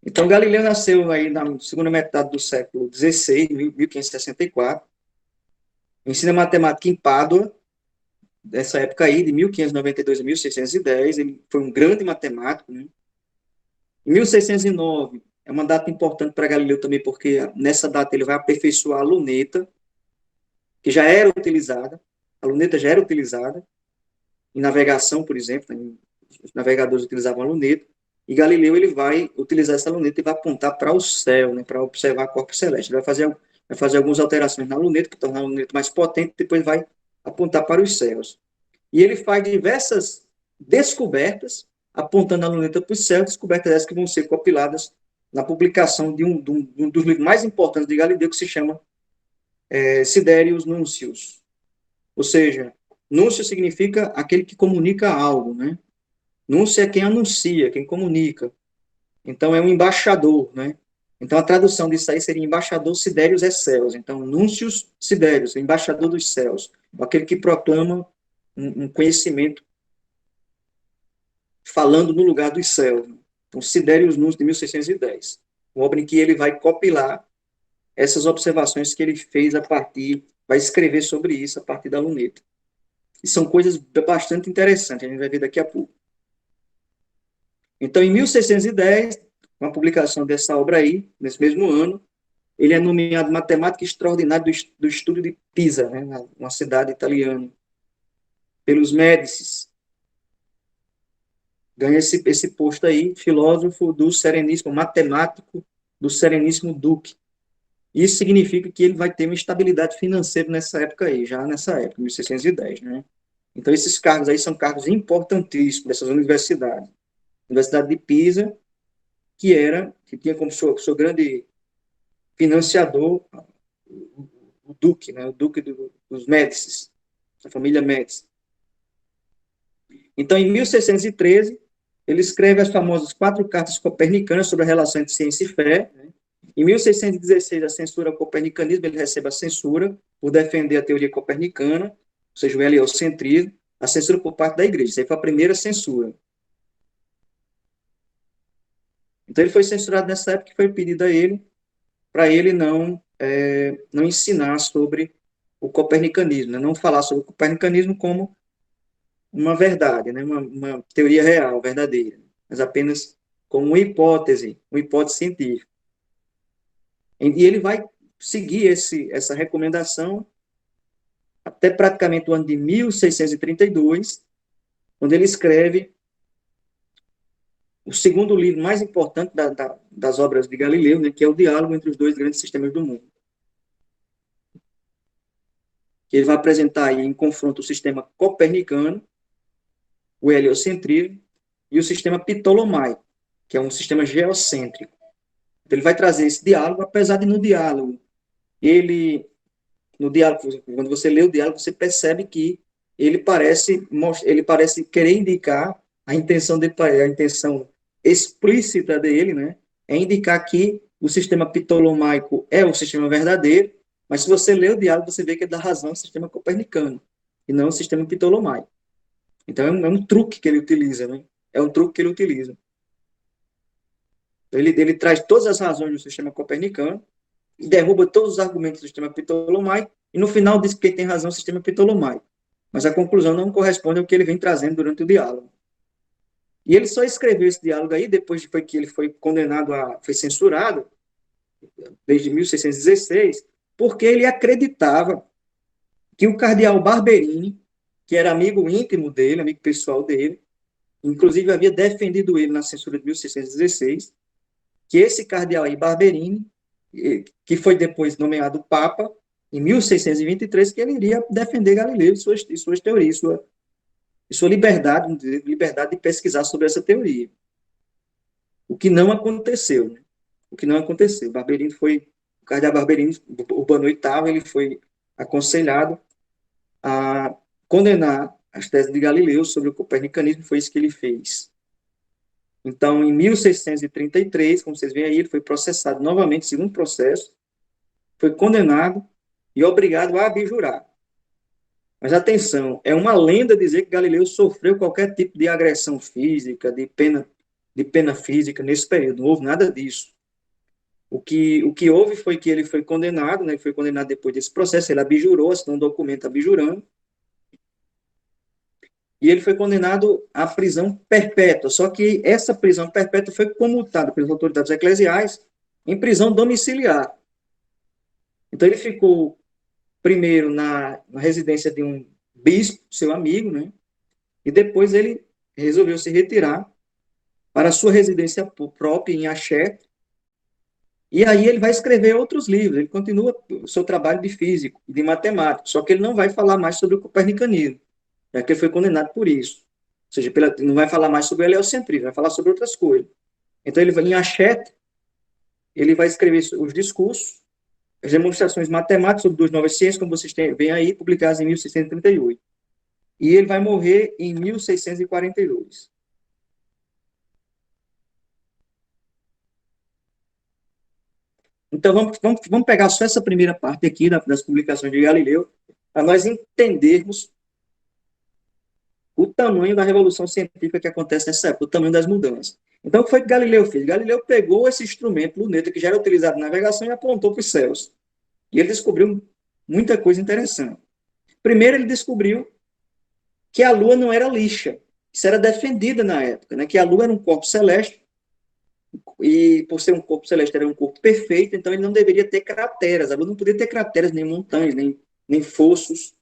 Então, Galileu nasceu aí na segunda metade do século XVI, 1564, ensina matemática em Pádua, dessa época aí, de 1592 a 1610, ele foi um grande matemático, né? Em 1609, é uma data importante para Galileu também, porque nessa data ele vai aperfeiçoar a luneta, que já era utilizada, a luneta já era utilizada em navegação, por exemplo, né? Os navegadores utilizavam a luneta, e Galileu ele vai utilizar essa luneta e vai apontar para o céu, né, para observar corpos celestes. Ele vai fazer algumas alterações na luneta, para tornar a luneta mais potente, depois vai apontar para os céus. E ele faz diversas descobertas, apontando a luneta para o céu, descobertas essas que vão ser compiladas na publicação de um dos livros mais importantes de Galileu, que se chama Siderius Nuncius. Ou seja, Núncio significa aquele que comunica algo, né? Núncio é quem anuncia, quem comunica. Então, é um embaixador, né? Então, a tradução disso aí seria embaixador Siderius Excelsius. Então, Núncius Siderius, embaixador dos céus, aquele que proclama um conhecimento falando no lugar dos céus. Então, Siderius Núncius, de 1610. Uma obra em que ele vai compilar essas observações que ele fez a partir, vai escrever sobre isso a partir da luneta. E são coisas bastante interessantes, a gente vai ver daqui a pouco. Então, em 1610, com a publicação dessa obra aí, nesse mesmo ano, ele é nomeado matemático extraordinário do estudo de Pisa, né, uma cidade italiana, pelos Médicis. Ganha esse posto aí, filósofo do Sereníssimo, matemático do Sereníssimo Duque. Isso significa que ele vai ter uma estabilidade financeira nessa época aí, já nessa época, 1610, né? Então, esses cargos aí são cargos importantíssimos dessas universidades. Universidade de Pisa, que tinha como seu grande financiador o Duque, né? O Duque dos Médicis, a família Médici. Então, em 1613, ele escreve as famosas 4 cartas copernicanas sobre a relação entre ciência e fé. Né? Em 1616, a censura ao copernicanismo, ele recebe a censura por defender a teoria copernicana, ou seja, o heliocentrismo, a censura por parte da igreja. Isso aí foi a primeira censura. Então, ele foi censurado nessa época, que foi pedido a ele, para ele não ensinar sobre o copernicanismo, né? Não falar sobre o copernicanismo como uma verdade, né? Uma teoria real, verdadeira, mas apenas como uma hipótese científica. E ele vai seguir essa recomendação até praticamente o ano de 1632, onde ele escreve o segundo livro mais importante das obras de Galileu, né, que é o Diálogo entre os dois grandes sistemas do mundo. Que ele vai apresentar aí em confronto o sistema copernicano, o heliocentrismo, e o sistema ptolomaico, que é um sistema geocêntrico. Então, ele vai trazer esse diálogo, apesar de no diálogo, quando você lê o diálogo, você percebe que ele parece querer indicar a intenção explícita dele, né, é indicar que o sistema ptolomaico é o sistema verdadeiro, mas se você lê o diálogo, você vê que ele dá razão ao sistema copernicano, e não ao sistema ptolomaico. Então, é um truque que ele utiliza, né? É um truque que ele utiliza. Ele traz todas as razões do sistema copernicano e derruba todos os argumentos do sistema ptolomaico e no final diz que quem tem razão é o sistema ptolomaico. Mas a conclusão não corresponde ao que ele vem trazendo durante o diálogo. E ele só escreveu esse diálogo aí depois que ele foi condenado foi censurado, desde 1616, porque ele acreditava que o cardeal Barberini, que era amigo íntimo dele, amigo pessoal dele, inclusive havia defendido ele na censura de 1616, que esse cardeal aí, Barberini, que foi depois nomeado Papa, em 1623, que ele iria defender Galileu e suas teorias, sua liberdade de pesquisar sobre essa teoria. O que não aconteceu, né? O que não aconteceu. O cardeal Barberini, Urbano VIII, ele foi aconselhado a condenar as teses de Galileu sobre o copernicanismo, foi isso que ele fez. Então, em 1633, como vocês veem aí, ele foi processado novamente, segundo processo, foi condenado e obrigado a abjurar. Mas atenção, é uma lenda dizer que Galileu sofreu qualquer tipo de agressão física, de pena de pena física nesse período, não houve nada disso. O que houve foi que ele foi condenado, né, ele foi condenado depois desse processo, ele abjurou, assinou um documento abjurando, e ele foi condenado à prisão perpétua. Só que essa prisão perpétua foi comutada pelas autoridades eclesiais em prisão domiciliar. Então ele ficou primeiro na residência de um bispo, seu amigo, né? E depois ele resolveu se retirar para a sua residência própria em Axé. E aí ele vai escrever outros livros. Ele continua o seu trabalho de físico, de matemática, só que ele não vai falar mais sobre o copernicanismo, já que ele foi condenado por isso. Ou seja, não vai falar mais sobre o heliocentrismo, vai falar sobre outras coisas. Então ele vai em Axé, ele vai escrever os discursos, as demonstrações matemáticas sobre duas novas ciências, como vocês veem aí, publicadas em 1638. E ele vai morrer em 1642. Então, vamos pegar só essa primeira parte aqui das publicações de Galileu, para nós entendermos o tamanho da revolução científica que acontece nessa época, o tamanho das mudanças. Então, o que foi que Galileu fez? Galileu pegou esse instrumento, luneta, que já era utilizado na navegação, e apontou para os céus. E ele descobriu muita coisa interessante. Primeiro, ele descobriu que a Lua não era lixa. Isso era defendida na época, né? Que a Lua era um corpo celeste, e por ser um corpo celeste, era um corpo perfeito, então ele não deveria ter crateras. A Lua não podia ter crateras, nem montanhas, nem fossos,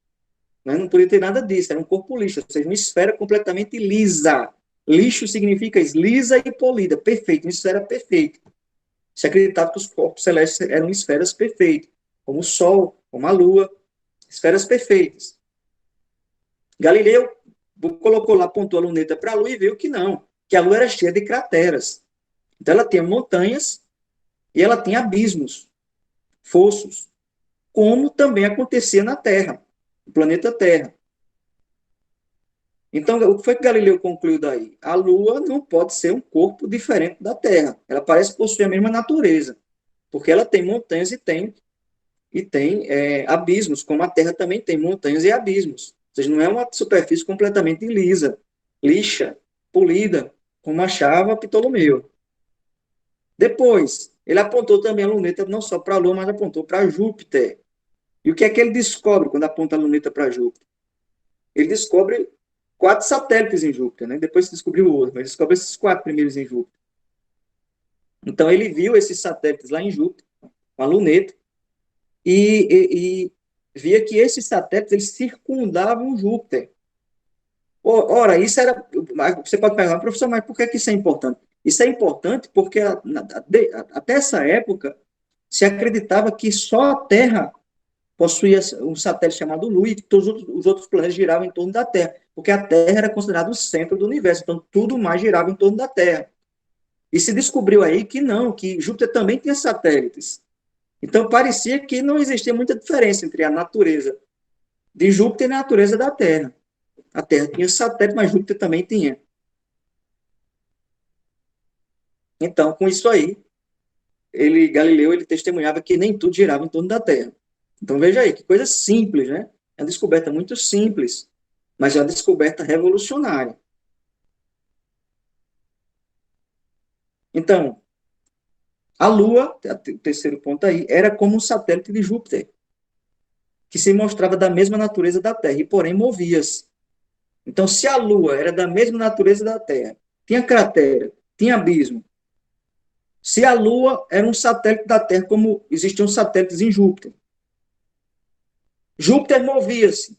né? Não podia ter nada disso. Era um corpo lixo, ou seja, uma esfera completamente lisa. Lixo significa lisa e polida, perfeito, uma esfera perfeita. Se acreditava que os corpos celestes eram esferas perfeitas, como o Sol, como a Lua, esferas perfeitas. Galileu colocou lá, apontou a luneta para a Lua e viu que não, que a Lua era cheia de crateras. Então ela tinha montanhas e ela tinha abismos, fossos, como também acontecia na Terra, no planeta Terra. Então, o que foi que Galileu concluiu daí? A Lua não pode ser um corpo diferente da Terra. Ela parece possuir a mesma natureza, porque ela tem montanhas e tem abismos, como a Terra também tem montanhas e abismos. Ou seja, não é uma superfície completamente lisa, lixa, polida, como achava Ptolomeu. Depois, ele apontou também a luneta não só para a Lua, mas apontou para Júpiter. E o que é que ele descobre quando aponta a luneta para Júpiter? Ele descobre 4 satélites em Júpiter, né? Depois se descobriu o outro, mas descobre esses 4 primeiros em Júpiter. Então ele viu esses satélites lá em Júpiter, com a luneta, e via que esses satélites eles circundavam Júpiter. Ora, isso era. Você pode perguntar, professor, mas por que isso é importante? Isso é importante porque até essa época se acreditava que só a Terra possuía um satélite chamado Lua e que todos os outros planetas giravam em torno da Terra, porque a Terra era considerada o centro do universo, então tudo mais girava em torno da Terra. E se descobriu aí que não, que Júpiter também tinha satélites. Então parecia que não existia muita diferença entre a natureza de Júpiter e a natureza da Terra. A Terra tinha satélite, mas Júpiter também tinha. Então, com isso aí, Galileu ele testemunhava que nem tudo girava em torno da Terra. Então veja aí, que coisa simples, né? É uma descoberta muito simples, mas é uma descoberta revolucionária. Então, a Lua, o terceiro ponto aí, era como um satélite de Júpiter, que se mostrava da mesma natureza da Terra, e porém movia-se. Então, se a Lua era da mesma natureza da Terra, tinha cratera, tinha abismo, se a Lua era um satélite da Terra, como existiam satélites em Júpiter, Júpiter movia-se.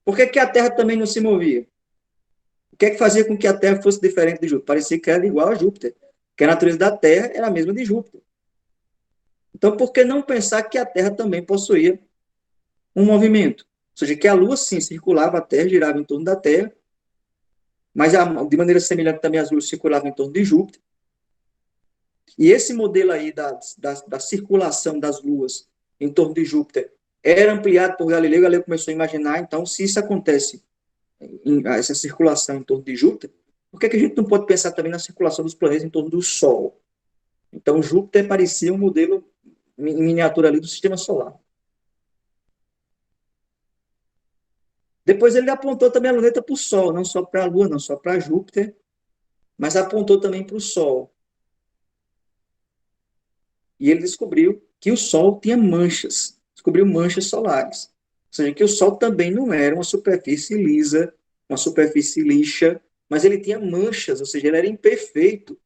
Por que a Terra também não se movia? O que é que fazia com que a Terra fosse diferente de Júpiter? Parecia que era igual a Júpiter, que a natureza da Terra era a mesma de Júpiter. Então, por que não pensar que a Terra também possuía um movimento? Ou seja, que a Lua, sim, circulava a Terra, girava em torno da Terra, mas de maneira semelhante também as luas circulavam em torno de Júpiter. E esse modelo aí da circulação das luas em torno de Júpiter era ampliado por Galileu. Galileu começou a imaginar, então, se isso acontece, essa circulação em torno de Júpiter, por que a gente não pode pensar também na circulação dos planetas em torno do Sol? Então, Júpiter parecia um modelo em miniatura ali do sistema solar. Depois ele apontou também a luneta para o Sol, não só para a Lua, não só para Júpiter, mas apontou também para o Sol. E ele descobriu que o Sol tinha manchas, descobriu manchas solares. Ou seja, que o Sol também não era uma superfície lisa, uma superfície lixa, mas ele tinha manchas, ou seja, ele era imperfeito.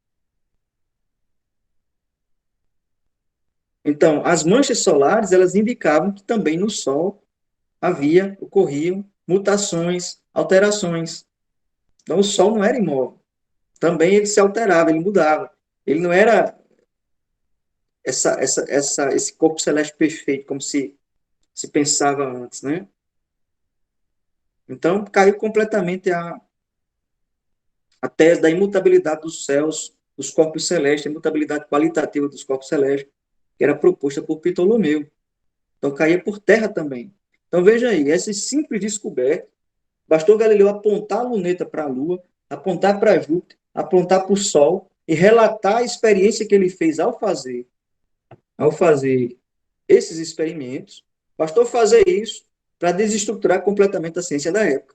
Então, as manchas solares, elas indicavam que também no Sol ocorriam mutações, alterações. Então, o Sol não era imóvel. Também ele se alterava, ele mudava. Ele não era esse corpo celeste perfeito, como se pensava antes, né? Então, caiu completamente a tese da imutabilidade dos céus, dos corpos celestes, a imutabilidade qualitativa dos corpos celestes, que era proposta por Ptolomeu. Então, caía por terra também. Então, veja aí, essa simples descoberta, bastou Galileu apontar a luneta para a Lua, apontar para Júpiter, apontar para o Sol e relatar a experiência que ele fez ao fazer esses experimentos. Bastou fazer isso para desestruturar completamente a ciência da época.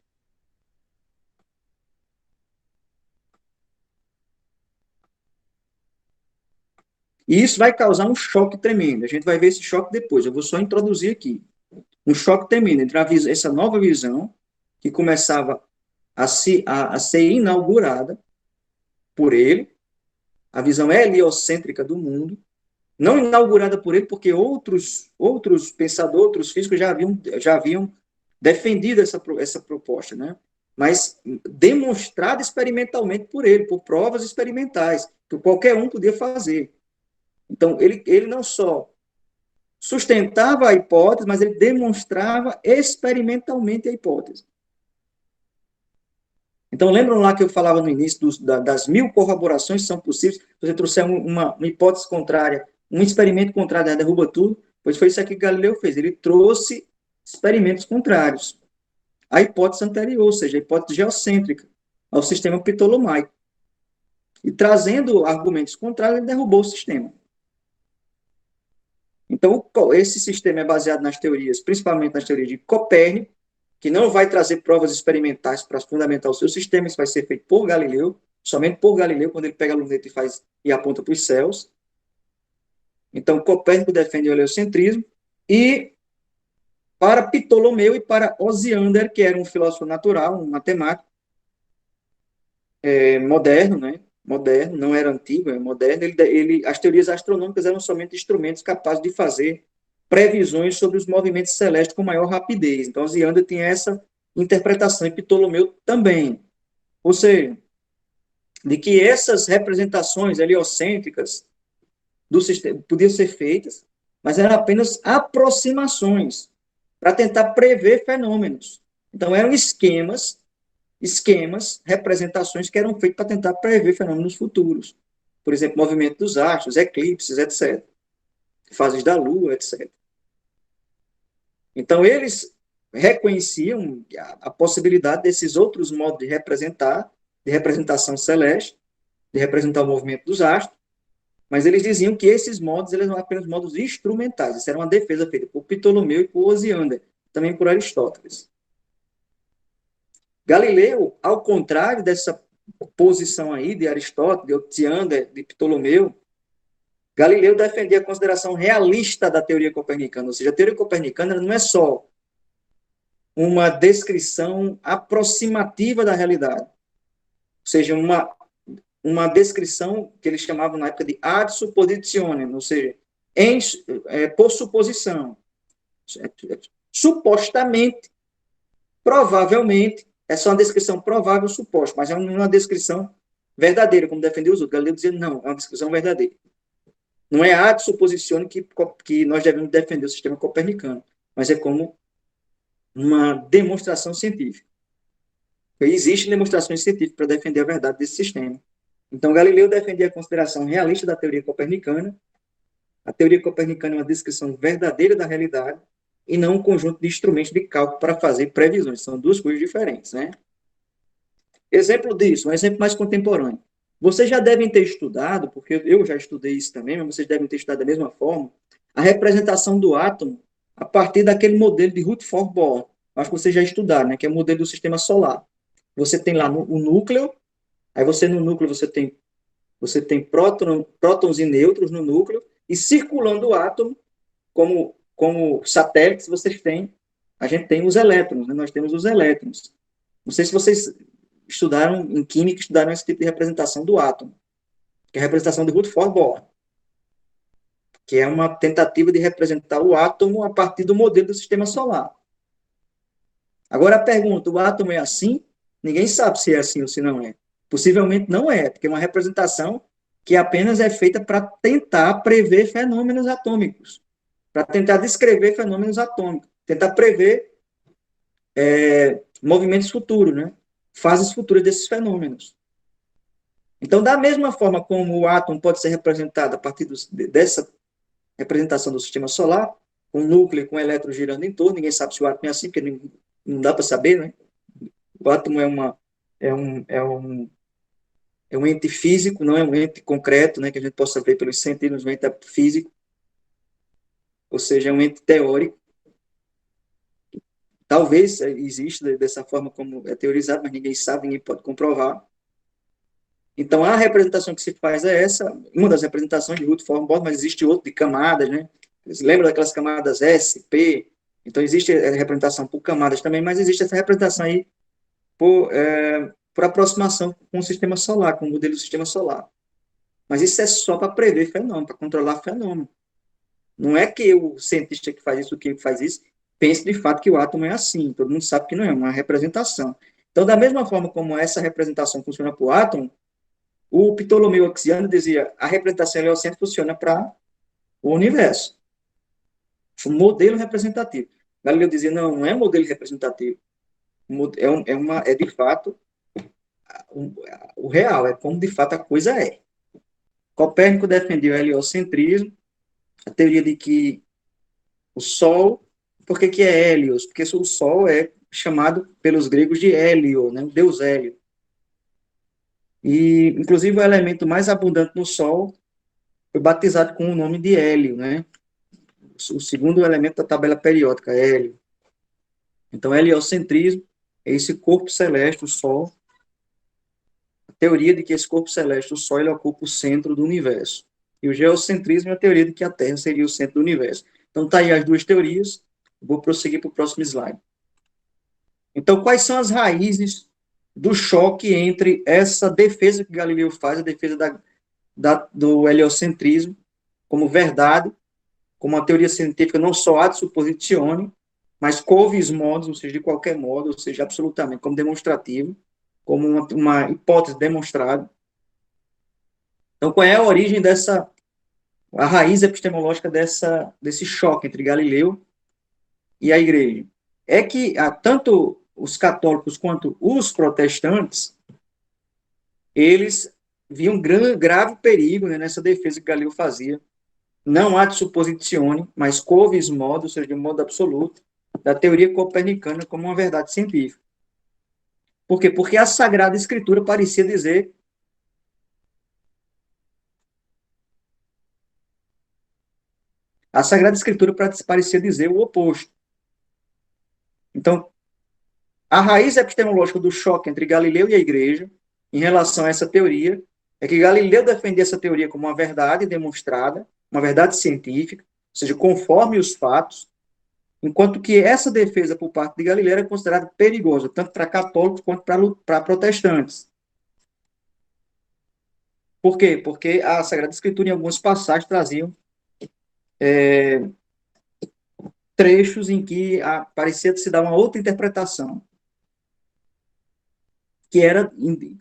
E isso vai causar um choque tremendo. A gente vai ver esse choque depois. Eu vou só introduzir aqui. Um choque tremendo entre essa nova visão, que começava a ser inaugurada por ele, a visão heliocêntrica do mundo, não inaugurada por ele, porque outros pensadores, outros físicos já haviam defendido essa proposta, né? Mas demonstrada experimentalmente por ele, por provas experimentais, que qualquer um podia fazer. Então, ele não só sustentava a hipótese, mas ele demonstrava experimentalmente a hipótese. Então, lembram lá que eu falava no início das 1000 corroborações que são possíveis? Se você trouxer uma hipótese contrária, um experimento contrário, derruba tudo. Pois foi isso aqui que Galileu fez. Ele trouxe experimentos contrários à hipótese anterior, ou seja, a hipótese geocêntrica, ao sistema ptolomaico. E trazendo argumentos contrários, ele derrubou o sistema. Então, esse sistema é baseado nas teorias, principalmente nas teorias de Copérnico, que não vai trazer provas experimentais para fundamentar o seu sistema, isso vai ser feito por Galileu, somente por Galileu, quando ele pega a luneta e aponta para os céus. Então, Copérnico defende o heliocentrismo, e para Ptolomeu e para Osiander, que era um filósofo natural, um matemático, moderno, né? Moderno, não era antigo, é moderno. As teorias astronômicas eram somente instrumentos capazes de fazer previsões sobre os movimentos celestes com maior rapidez. Então, Osiander tinha essa interpretação, e Ptolomeu também. Ou seja, de que essas representações heliocêntricas do sistema podiam ser feitas, mas eram apenas aproximações para tentar prever fenômenos. Então, eram esquemas, representações que eram feitas para tentar prever fenômenos futuros. Por exemplo, movimento dos astros, eclipses, etc. Fases da Lua, etc. Então, eles reconheciam a possibilidade desses outros modos de representação celeste, de representar o movimento dos astros, mas eles diziam que esses modos eles eram apenas modos instrumentais. Isso era uma defesa feita por Ptolomeu e por Osiander, também por Aristóteles. Galileu, ao contrário dessa posição aí de Aristóteles, de Osiander, de Ptolomeu, Galileu defendia a consideração realista da teoria copernicana, ou seja, a teoria copernicana não é só uma descrição aproximativa da realidade, ou seja, uma descrição que eles chamavam na época de ad suppositionem, ou seja, por suposição. Supostamente, provavelmente, essa é uma descrição provável, suposta, mas é uma descrição verdadeira, como defendeu os outros. Galileu dizia, não, é uma descrição verdadeira. Não é ad suppositionem que nós devemos defender o sistema copernicano, mas é como uma demonstração científica. Existem demonstrações científicas para defender a verdade desse sistema. Então, Galileu defendia a consideração realista da teoria copernicana. A teoria copernicana é uma descrição verdadeira da realidade e não um conjunto de instrumentos de cálculo para fazer previsões. São duas coisas diferentes, né? Exemplo disso, um exemplo mais contemporâneo. Vocês já devem ter estudado, porque eu já estudei isso também, mas vocês devem ter estudado da mesma forma, a representação do átomo a partir daquele modelo de Rutherford-Bohr. Acho que vocês já estudaram, né? Que é o modelo do sistema solar. Você tem lá o núcleo, Aí você no núcleo você tem prótons e nêutrons no núcleo, e circulando o átomo, como satélites, a gente tem os elétrons, né? Nós temos os elétrons. Não sei se vocês estudaram em química, estudaram esse tipo de representação do átomo, que é a representação de Rutherford Bohr, que é uma tentativa de representar o átomo a partir do modelo do sistema solar. Agora a pergunta, o átomo é assim? Ninguém sabe se é assim ou se não é. Possivelmente não é, porque é uma representação que apenas é feita para tentar prever fenômenos atômicos, para tentar descrever fenômenos atômicos, tentar prever movimentos futuros, né? Fases futuras desses fenômenos. Então, da mesma forma como o átomo pode ser representado a partir dessa representação do sistema solar, com núcleo, com elétrons girando em torno, ninguém sabe se o átomo é assim, porque não dá para saber, né? O átomo é, um, é, um, é um ente físico, não é um ente concreto, né, que a gente possa ver pelos sentidos, um ente físico, ou seja, é um ente teórico. Talvez exista dessa forma como é teorizado, mas ninguém sabe, ninguém pode comprovar. Então, a representação que se faz é essa, uma das representações de Rutherford Bohr, mas existe outra de camadas, né? Você lembra daquelas camadas S, P? Então, existe a representação por camadas também, mas existe essa representação aí por aproximação com o sistema solar, com o modelo do sistema solar. Mas isso é só para prever fenômeno, para controlar fenômeno. Não é que o cientista que faz isso, o que faz isso, pense de fato que o átomo é assim. Todo mundo sabe que não é uma representação. Então, da mesma forma como essa representação funciona para o átomo, o Ptolomeu Oxiano dizia a representação heliocêntrica funciona para o universo. O modelo representativo. Galileu dizia, não, não é modelo representativo. É de fato o real, é como de fato a coisa é. Copérnico defendeu o heliocentrismo, a teoria de que o Sol, por que é Hélios? Porque o Sol é chamado pelos gregos de Hélio, né? O deus Hélio. E, inclusive, o elemento mais abundante no Sol foi batizado com o nome de Hélio, né? O segundo elemento da tabela periódica, Hélio. Então, heliocentrismo é esse corpo celeste, o Sol, a teoria de que esse corpo celeste, o Sol, ele ocupa o centro do universo. E o geocentrismo é a teoria de que a Terra seria o centro do universo. Então, tá aí as duas teorias. Vou prosseguir para o próximo slide. Então, quais são as raízes do choque entre essa defesa que Galileu faz, a defesa do heliocentrismo, como verdade, como uma teoria científica não só ad suppositione, mas quovis modo, ou seja, de qualquer modo, ou seja, absolutamente, como demonstrativo, como uma hipótese demonstrada. Então, qual é a origem a raiz epistemológica desse choque entre Galileu e a igreja? É que tanto os católicos quanto os protestantes, eles viam grave perigo, né, nessa defesa que Galileu fazia, não ad suppositione, mas quovis modo, ou seja, de um modo absoluto, da teoria copernicana como uma verdade científica. Por quê? Porque a Sagrada Escritura parecia dizer o oposto. Então, a raiz epistemológica do choque entre Galileu e a igreja, em relação a essa teoria, é que Galileu defendia essa teoria como uma verdade demonstrada, uma verdade científica, ou seja, conforme os fatos, enquanto que essa defesa por parte de Galileu era considerada perigosa, tanto para católicos quanto para protestantes. Por quê? Porque a Sagrada Escritura, em algumas passagens, traziam trechos em que parecia se dar uma outra interpretação, que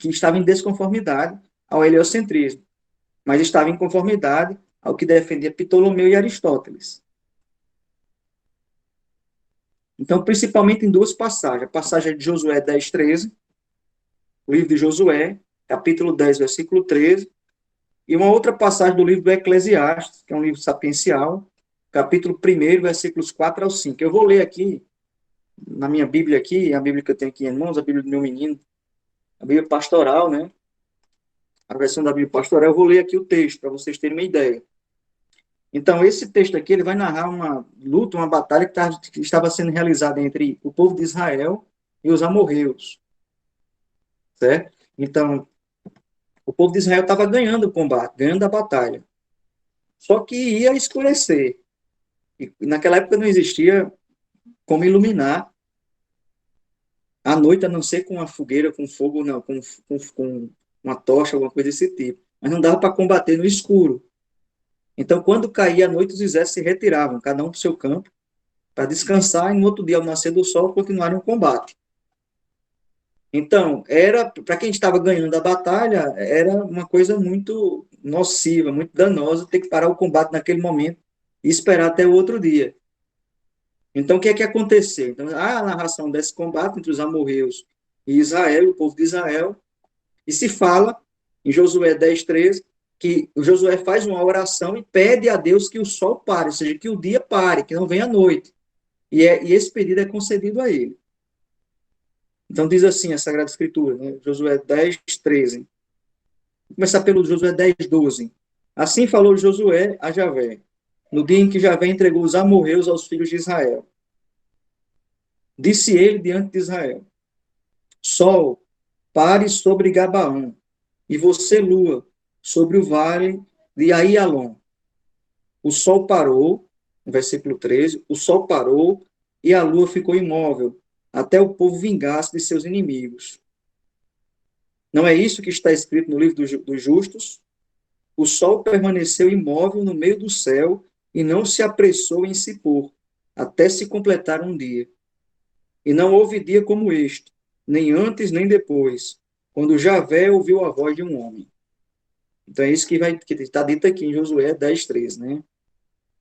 estava em desconformidade ao heliocentrismo, mas estava em conformidade ao que defendia Ptolomeu e Aristóteles. Então, principalmente em duas passagens. A passagem de Josué 10:13, o livro de Josué, capítulo 10, versículo 13, e uma outra passagem do livro do Eclesiastes, que é um livro sapiencial, capítulo 1, versículos 4 ao 5. Eu vou ler aqui, na minha Bíblia aqui, a Bíblia que eu tenho aqui em mãos, a Bíblia do meu menino, a Bíblia pastoral, né? A versão da Bíblia pastoral, eu vou ler aqui o texto, para vocês terem uma ideia. Então, esse texto aqui, ele vai narrar uma luta, uma batalha que estava sendo realizada entre o povo de Israel e os amorreus, certo? Então, O povo de Israel estava ganhando o combate, ganhando a batalha. Só que ia escurecer. E naquela época não existia como iluminar à noite, a não ser com uma fogueira, com fogo, não, com uma tocha, alguma coisa desse tipo. Mas não dava para combater no escuro. Então, quando caía a noite, os exércitos se retiravam, cada um para o seu campo, para descansar e no outro dia, ao nascer do sol, continuarem o combate. Então, era para quem estava ganhando a batalha, era uma coisa muito nociva, muito danosa ter que parar o combate naquele momento e esperar até o outro dia. Então, o que é que aconteceu? Então, há a narração desse combate entre os amorreus e Israel, o povo de Israel, e se fala em Josué 10:13 que o Josué faz uma oração e pede a Deus que o sol pare, ou seja, que o dia pare, que não venha a noite. E esse pedido é concedido a ele. Então diz assim a Sagrada Escritura, né? Josué 10:13. Vou começar pelo Josué 10:12. Assim falou Josué a Javé, no dia em que Javé entregou os amorreus aos filhos de Israel. Disse ele diante de Israel: Sol, pare sobre Gabaão, e você, lua, sobre o vale de Aialon. O sol parou, no versículo 13, o sol parou e a lua ficou imóvel, até o povo vingasse de seus inimigos. Não é isso que está escrito no livro dos justos? O sol permaneceu imóvel no meio do céu e não se apressou em se pôr, até se completar um dia. E não houve dia como este, nem antes nem depois, quando Javé ouviu a voz de um homem. Então é isso que está dito aqui em Josué 10:13, né?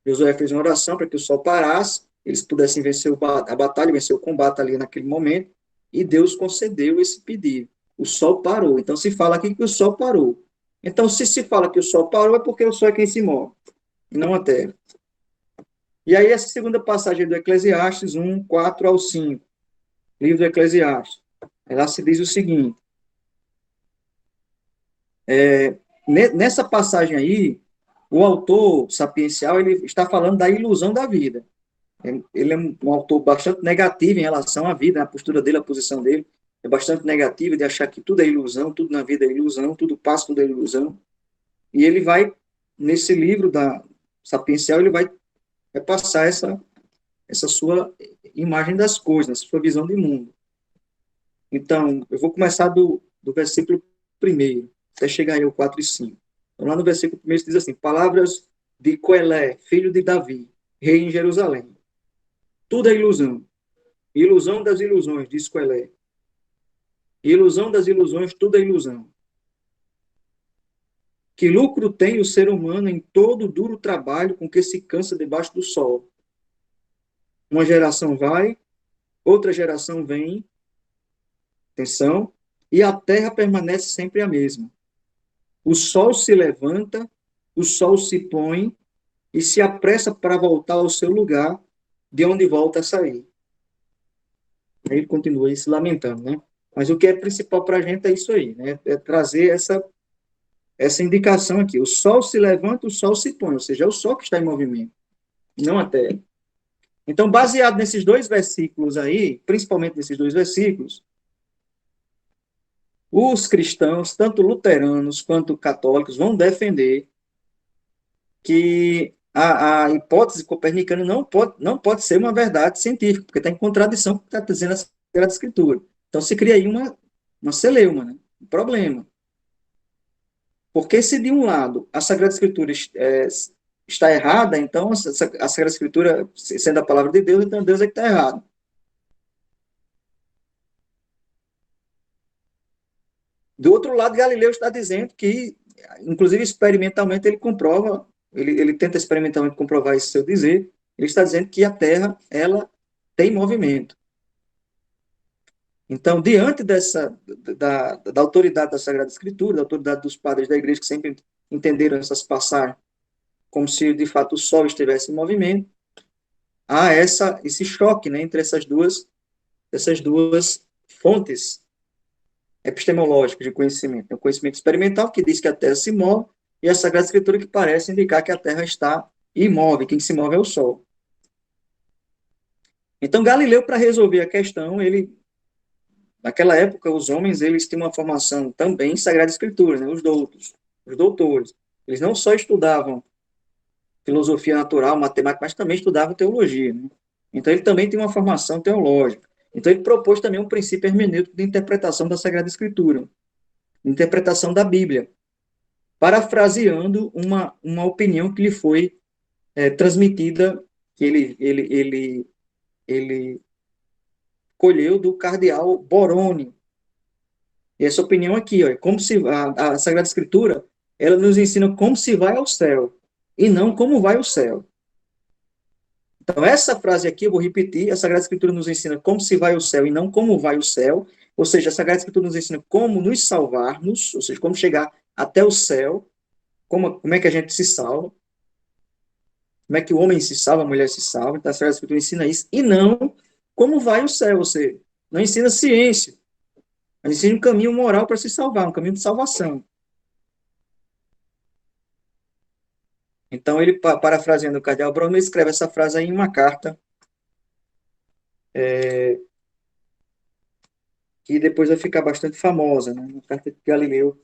Josué fez uma oração para que o sol parasse, eles pudessem vencer a batalha, vencer o combate ali naquele momento, e Deus concedeu esse pedido. O sol parou. Então se fala aqui que o sol parou. Então, se fala que o sol parou, é porque o sol é quem se move, e não a terra. E aí, essa segunda passagem do Eclesiastes 1:4-5, livro do Eclesiastes, ela se diz o seguinte: nessa passagem aí, o autor sapiencial ele está falando da ilusão da vida. Ele é um autor bastante negativo em relação à vida, a postura dele, a posição dele é bastante negativa, de achar que tudo é ilusão, tudo na vida é ilusão, tudo passa, tudo é ilusão. E ele vai, nesse livro da sapiencial, ele vai passar essa sua imagem das coisas, essa sua visão de mundo. Então, eu vou começar do versículo 1, até chegar aí ao 4 e 5. Então, lá no versículo 1 diz assim: Palavras de Coelé, filho de Davi, rei em Jerusalém. Tudo é ilusão. Ilusão das ilusões, diz Coelé. Ilusão das ilusões, tudo é ilusão. Que lucro tem o ser humano em todo o duro trabalho com que se cansa debaixo do sol? Uma geração vai, outra geração vem, atenção, e a terra permanece sempre a mesma. O sol se levanta, o sol se põe e se apressa para voltar ao seu lugar, de onde volta a sair. Aí ele continua aí se lamentando, né? Mas o que é principal para a gente é isso aí, né? É trazer essa indicação aqui. O sol se levanta, o sol se põe, ou seja, é o sol que está em movimento, não a terra. Então, baseado nesses dois versículos aí, principalmente nesses dois versículos, os cristãos, tanto luteranos quanto católicos, vão defender que a hipótese copernicana não pode ser uma verdade científica, porque está em contradição com o que está dizendo a Sagrada Escritura. Então, se cria aí uma celeuma, né? Um problema. Porque se de um lado a Sagrada Escritura está errada, então a Sagrada Escritura, sendo a palavra de Deus, então Deus é que está errado. Do outro lado, Galileu está dizendo que, inclusive experimentalmente, ele comprova, ele tenta experimentalmente comprovar esse seu dizer, ele está dizendo que a Terra, ela tem movimento. Então, diante da autoridade da Sagrada Escritura, da autoridade dos padres da igreja, que sempre entenderam essas passagens como se, de fato, o Sol estivesse em movimento, há esse choque, né, entre essas duas fontes epistemológicas de conhecimento. O conhecimento experimental, que diz que a Terra se move, e a Sagrada Escritura, que parece indicar que a Terra está imóvel, quem se move é o Sol. Então, Galileu, para resolver a questão, ele naquela época, os homens, eles tinham uma formação também em Sagrada Escritura, né? Os doutores. Eles não só estudavam filosofia natural, matemática, mas também estudavam teologia, né? Então, ele também tem uma formação teológica. Então, ele propôs também um princípio hermenêutico de interpretação da Sagrada Escritura, interpretação da Bíblia, parafraseando uma opinião que lhe foi transmitida, que ele colheu do cardeal Boroni. E essa opinião aqui, ó, é como se a Sagrada Escritura, ela nos ensina como se vai ao céu e não como vai ao céu. Então, essa frase aqui, eu vou repetir, a Sagrada Escritura nos ensina como se vai ao céu e não como vai o céu, ou seja, a Sagrada Escritura nos ensina como nos salvarmos, ou seja, como chegar até o céu, como é que a gente se salva, como é que o homem se salva, a mulher se salva, então a Sagrada Escritura ensina isso, e não como vai o céu, ou seja, não ensina ciência, mas ensina um caminho moral para se salvar, um caminho de salvação. Então, ele, parafraseando o cardeal Bruno, escreve essa frase aí em uma carta, que depois vai ficar bastante famosa, né? Uma carta de Galileu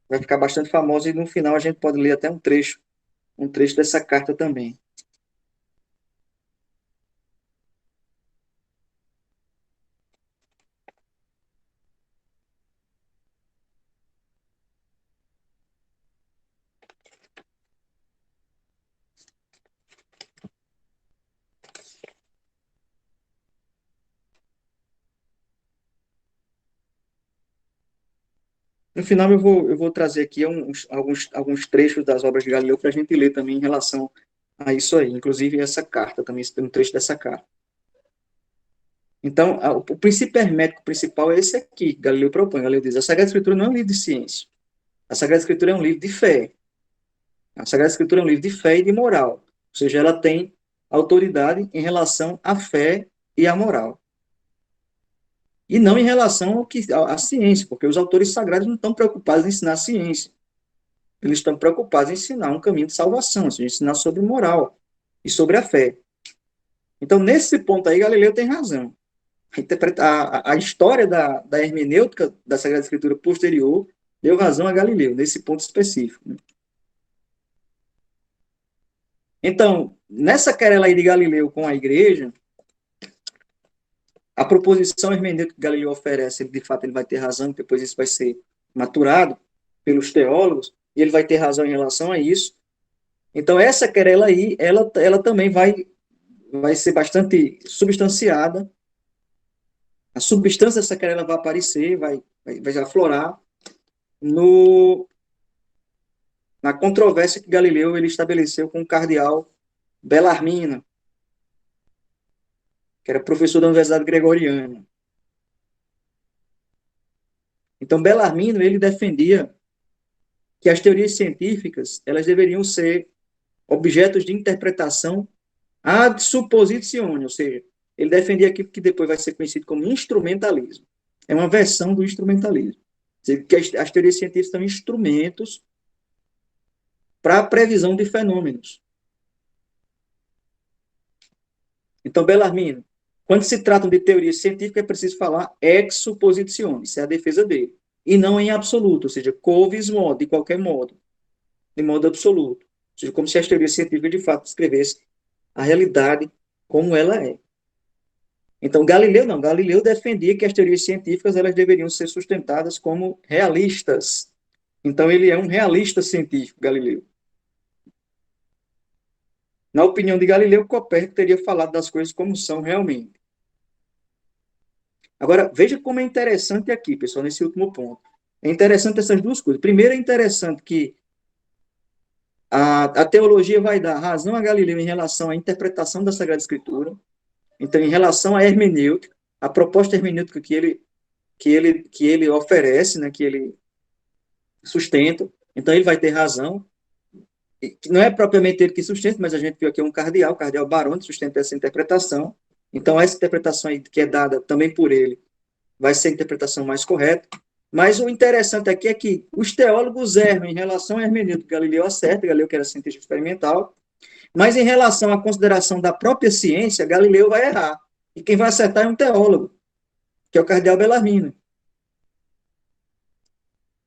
vai ficar bastante famosa e no final a gente pode ler até um trecho dessa carta também. No final eu vou trazer aqui alguns trechos das obras de Galileu para a gente ler também em relação a isso aí, inclusive essa carta também, um trecho dessa carta. Então, o princípio hermético principal é esse aqui, que Galileu propõe. Galileu diz, a Sagrada Escritura não é um livro de ciência. A Sagrada Escritura é um livro de fé. A Sagrada Escritura é um livro de fé e de moral. Ou seja, ela tem autoridade em relação à fé e à moral. E não em relação à ciência, porque os autores sagrados não estão preocupados em ensinar a ciência. Eles estão preocupados em ensinar um caminho de salvação, ou seja, ensinar sobre moral e sobre a fé. Então, nesse ponto aí, Galileu tem razão. A história da hermenêutica da Sagrada Escritura posterior deu razão a Galileu, nesse ponto específico. Né? Então, nessa querela aí de Galileu com a igreja, a proposição hermenêutica que Galileu oferece, de fato ele vai ter razão, depois isso vai ser maturado pelos teólogos, e ele vai ter razão em relação a isso. Então, essa querela aí, ela também vai ser bastante substanciada. A substância dessa querela vai aparecer, vai aflorar na controvérsia que Galileu ele estabeleceu com o cardeal Bellarmino, que era professor da Universidade Gregoriana. Então, Bellarmino, ele defendia que as teorias científicas, elas deveriam ser objetos de interpretação ad suppositione, ou seja, ele defendia aquilo que depois vai ser conhecido como instrumentalismo. É uma versão do instrumentalismo. Ou seja, que as teorias científicas são instrumentos para a previsão de fenômenos. Então, Bellarmino, quando se trata de teoria científica, é preciso falar ex suppositione, isso é a defesa dele. E não em absoluto, ou seja, quovis modo, de qualquer modo, de modo absoluto. Ou seja, como se as teorias científicas de fato descrevessem a realidade como ela é. Então, Galileu não. Galileu defendia que as teorias científicas elas deveriam ser sustentadas como realistas. Então, ele é um realista científico, Galileu. Na opinião de Galileu, Copérnico teria falado das coisas como são realmente. Agora, veja como é interessante aqui, pessoal, nesse último ponto. É interessante essas duas coisas. Primeiro, é interessante que a teologia vai dar razão a Galileu em relação à interpretação da Sagrada Escritura. Então, em relação à hermenêutica, a proposta hermenêutica que ele oferece, né, que ele sustenta, então ele vai ter razão. Não é propriamente ele que sustenta, mas a gente viu aqui um cardeal, o cardeal Baroni, que sustenta essa interpretação. Então, essa interpretação aí que é dada também por ele vai ser a interpretação mais correta. Mas o interessante aqui é que os teólogos erram em relação à hermenêutica. Galileu acerta, Galileu que era cientista experimental, mas em relação à consideração da própria ciência, Galileu vai errar. E quem vai acertar é um teólogo. que é o cardeal Bellarmine.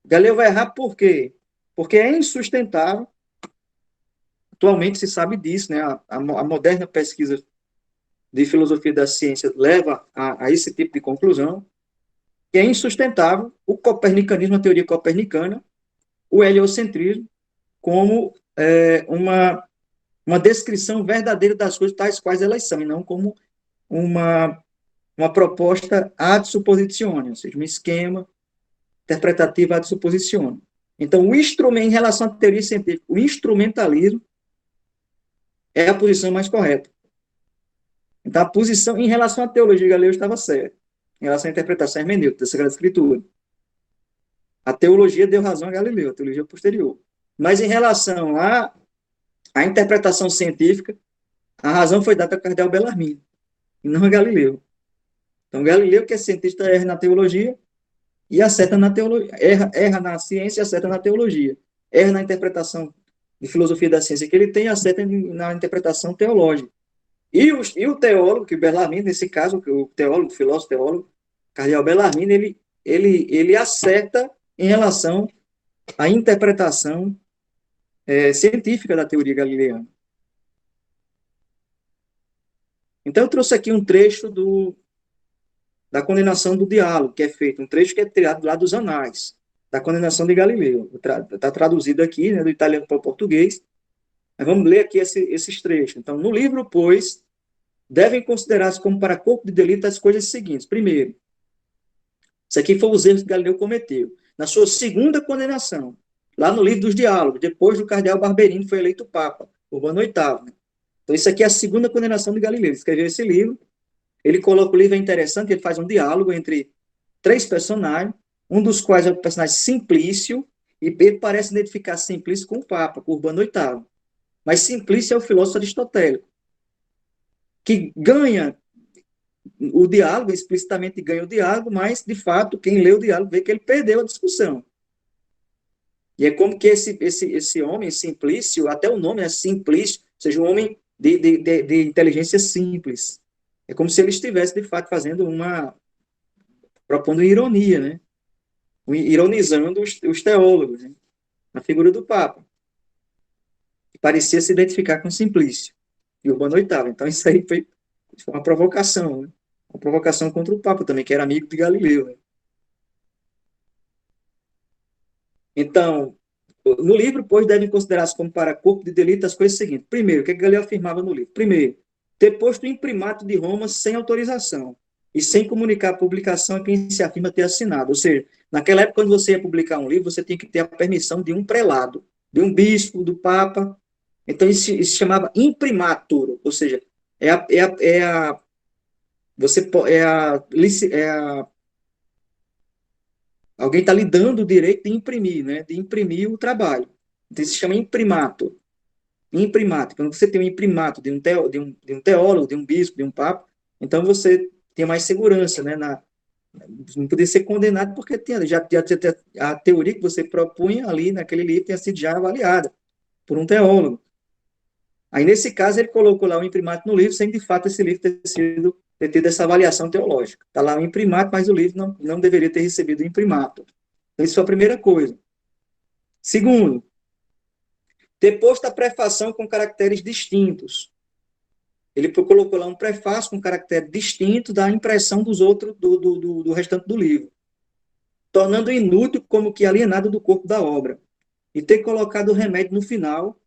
Galileu vai errar por quê? Porque é insustentável. Atualmente se sabe disso, né? A moderna pesquisa de filosofia da ciência leva a esse tipo de conclusão, que é insustentável o copernicanismo, a teoria copernicana, o heliocentrismo, como uma descrição verdadeira das coisas tais quais elas são, e não como uma, uma proposta ad suppositione, ou seja, um esquema interpretativo ad suppositione. Então, o instrumento, em relação à teoria científica, o instrumentalismo é a posição mais correta. Então, a posição em relação à teologia, Galileu estava certa. Em relação à interpretação hermenêutica da Sagrada Escritura. A teologia deu razão a Galileu, a teologia posterior. Mas em relação à interpretação científica, a razão foi dada a cardeal Bellarmine, e não a Galileu. Então, Galileu, que é cientista, erra na teologia e acerta na teologia. Erra na ciência e acerta na teologia. Erra na interpretação de filosofia da ciência que ele tem e acerta na interpretação teológica. E o teólogo, que Bellarmine, nesse caso, o teólogo, o filósofo teólogo, cardeal Bellarmine, ele acerta em relação à interpretação científica da teoria galileana. Então, eu trouxe aqui um trecho da condenação do diálogo, que é feito, um trecho que é tirado lá dos anais, da condenação de Galileu. Está traduzido aqui, né, do italiano para o português. Mas vamos ler aqui esses trechos. Então, no livro, pois, devem considerar-se como para corpo de delito as coisas seguintes. Primeiro, isso aqui foi os erros que Galileu cometeu. Na sua segunda condenação, lá no livro dos diálogos, depois do cardeal Barberini foi eleito papa, Urbano VIII. Né? Então, isso aqui é a segunda condenação de Galileu. Ele escreveu esse livro. Ele coloca o livro, é interessante, ele faz um diálogo entre três personagens, um dos quais é o personagem Simplício, e ele parece identificar Simplício com o Papa, com Urbano VIII. Mas Simplício é o filósofo aristotélico, que ganha o diálogo, explicitamente ganha o diálogo, mas, de fato, quem lê o diálogo vê que ele perdeu a discussão. E é como que esse homem, Simplício, até o nome é Simplício, ou seja, um homem de inteligência simples. É como se ele estivesse, de fato, propondo ironia, né? Ironizando os teólogos, né? Na figura do Papa, que parecia se identificar com Simplício e Urbano VIII. Então, isso aí foi uma provocação, né? Uma provocação contra o Papa também, que era amigo de Galileu. Né? Então, no livro, pois, devem considerar-se como para corpo de delito as coisas seguintes. Primeiro, o que Galileu afirmava no livro? Primeiro, ter posto o imprimato de Roma sem autorização e sem comunicar a publicação a quem se afirma ter assinado. Ou seja, naquela época, quando você ia publicar um livro, você tinha que ter a permissão de um prelado, de um bispo, do papa. Então, isso se chamava imprimatur, ou seja, alguém está lhe dando o direito de imprimir, né? De imprimir o trabalho. Então, isso se chama imprimatur. Imprimato. Quando você tem um imprimato de um teólogo, de um bispo, de um papa, então você tem mais segurança, né? Não poder ser condenado porque a teoria que você propunha ali naquele livro tinha sido já avaliada por um teólogo. Aí, nesse caso, ele colocou lá o imprimato no livro, sem de fato esse livro ter tido essa avaliação teológica. Está lá o imprimato, mas o livro não deveria ter recebido o imprimato. Então, isso foi a primeira coisa. Segundo, ter posto a prefação com caracteres distintos. Ele colocou lá um prefácio com caractere distinto da impressão dos outros, do restante do livro, tornando inútil como que alienado do corpo da obra. E ter colocado o remédio no final,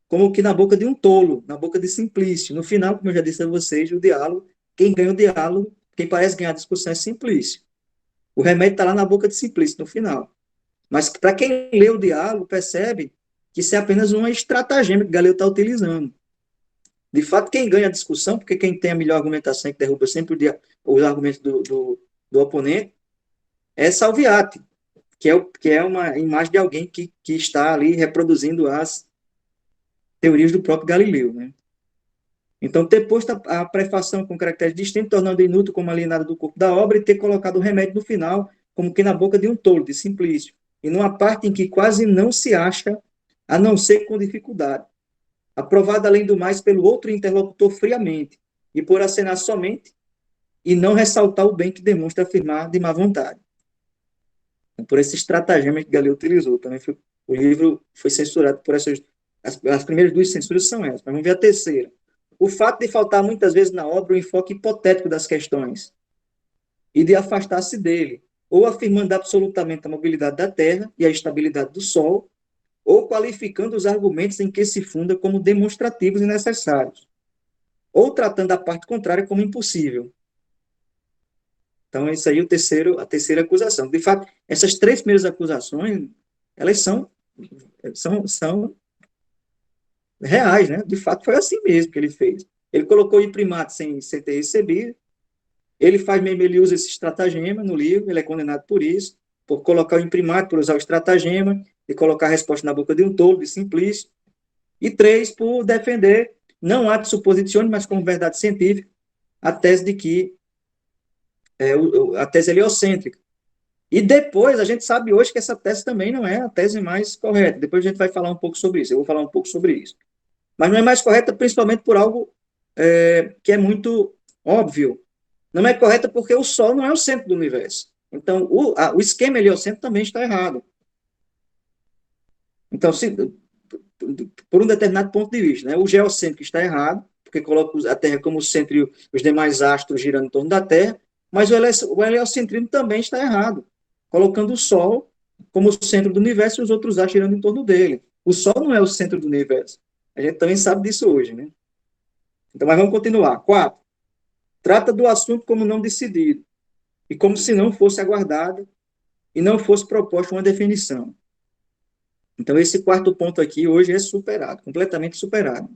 como que na boca de um tolo, na boca de Simplício. No final, como eu já disse a vocês, o diálogo, quem ganha o diálogo, quem parece ganhar a discussão é Simplício. O remédio está lá na boca de Simplício, no final. Mas para quem lê o diálogo, percebe que isso é apenas uma estratagema que Galileu está utilizando. De fato, quem ganha a discussão, porque quem tem a melhor argumentação e que derruba sempre os argumentos do oponente, é Salviati, que é uma imagem de alguém que está ali reproduzindo as teorias do próprio Galileu. Né? Então, ter posto a prefação com caracteres distintos, tornando inútil como alienado do corpo da obra, e ter colocado o remédio no final, como que na boca de um tolo, de Simplício, e numa parte em que quase não se acha, a não ser com dificuldade. Aprovado, além do mais, pelo outro interlocutor friamente, e por acenar somente e não ressaltar o bem que demonstra afirmar de má vontade. Por esse estratagema que Galileu utilizou. Também o livro foi censurado por essas. As primeiras duas censuras são essas, mas vamos ver a terceira. O fato de faltar muitas vezes na obra o enfoque hipotético das questões e de afastar-se dele, ou afirmando absolutamente a mobilidade da Terra e a estabilidade do Sol, ou qualificando os argumentos em que se funda como demonstrativos e necessários, ou tratando a parte contrária como impossível. Então, isso aí é a terceira acusação. De fato, essas três primeiras acusações, elas são reais, né? De fato, foi assim mesmo que ele fez. Ele colocou o imprimato sem ter recebido, ele usa esse estratagema no livro, ele é condenado por isso, por colocar o imprimato, por usar o estratagema, e colocar a resposta na boca de um tolo, de simplício. E três, por defender, não há de suposicione, mas como verdade científica, a tese de que a tese heliocêntrica. E depois, a gente sabe hoje que essa tese também não é a tese mais correta. Depois a gente vai falar um pouco sobre isso. Eu vou falar um pouco sobre isso. Mas não é mais correta principalmente por algo que é muito óbvio. Não é correta porque o Sol não é o centro do universo. Então, o esquema heliocêntrico também está errado. Então, por um determinado ponto de vista, né, o geocêntrico está errado, porque coloca a Terra como centro e os demais astros girando em torno da Terra, mas o heliocentrismo também está errado, colocando o Sol como o centro do universo e os outros astros girando em torno dele. O Sol não é o centro do universo. A gente também sabe disso hoje, né? Então, mas vamos continuar. 4. Trata do assunto como não decidido, e como se não fosse aguardado e não fosse proposta uma definição. Então, esse quarto ponto aqui hoje é superado, completamente superado.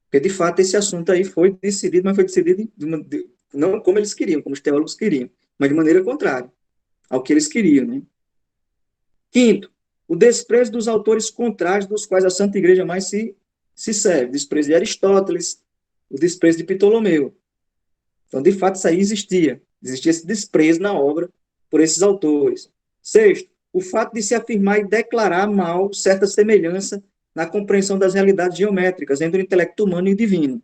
Porque, de fato, esse assunto aí foi decidido, mas foi decidido não como eles queriam, como os teólogos queriam, mas de maneira contrária ao que eles queriam, né? Quinto, o desprezo dos autores contrários dos quais a Santa Igreja mais se serve. O desprezo de Aristóteles, o desprezo de Ptolomeu. Então, de fato, isso aí existia. Existia esse desprezo na obra por esses autores. Sexto, o fato de se afirmar e declarar mal certa semelhança na compreensão das realidades geométricas entre o intelecto humano e o divino.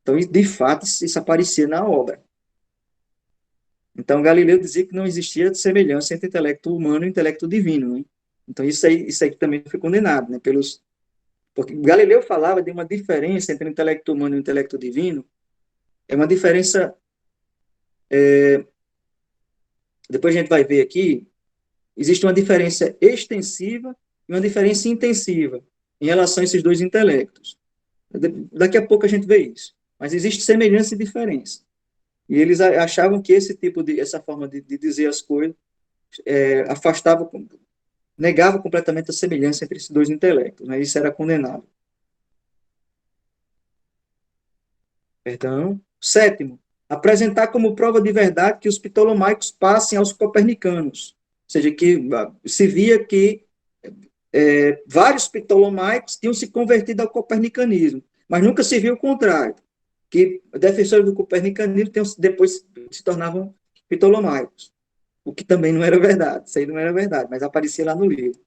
Então, de fato, isso aparecia na obra. Então, Galileu dizia que não existia semelhança entre o intelecto humano e o intelecto divino. Né? Então, isso aí também foi condenado, né, porque Galileu falava de uma diferença entre o intelecto humano e o intelecto divino, é uma diferença, depois a gente vai ver aqui, existe uma diferença extensiva e uma diferença intensiva em relação a esses dois intelectos. Daqui a pouco a gente vê isso. Mas existe semelhança e diferença. E eles achavam que essa forma de dizer as coisas afastava, negava completamente a semelhança entre esses dois intelectos. Né? Isso era condenado. Perdão. Sétimo, apresentar como prova de verdade que os ptolomaicos passem aos copernicanos. Ou seja, que se via que vários ptolomaicos tinham se convertido ao copernicanismo, mas nunca se viu o contrário, que defensores do copernicanismo depois se tornavam ptolomaicos, o que também não era verdade, isso aí não era verdade, mas aparecia lá no livro.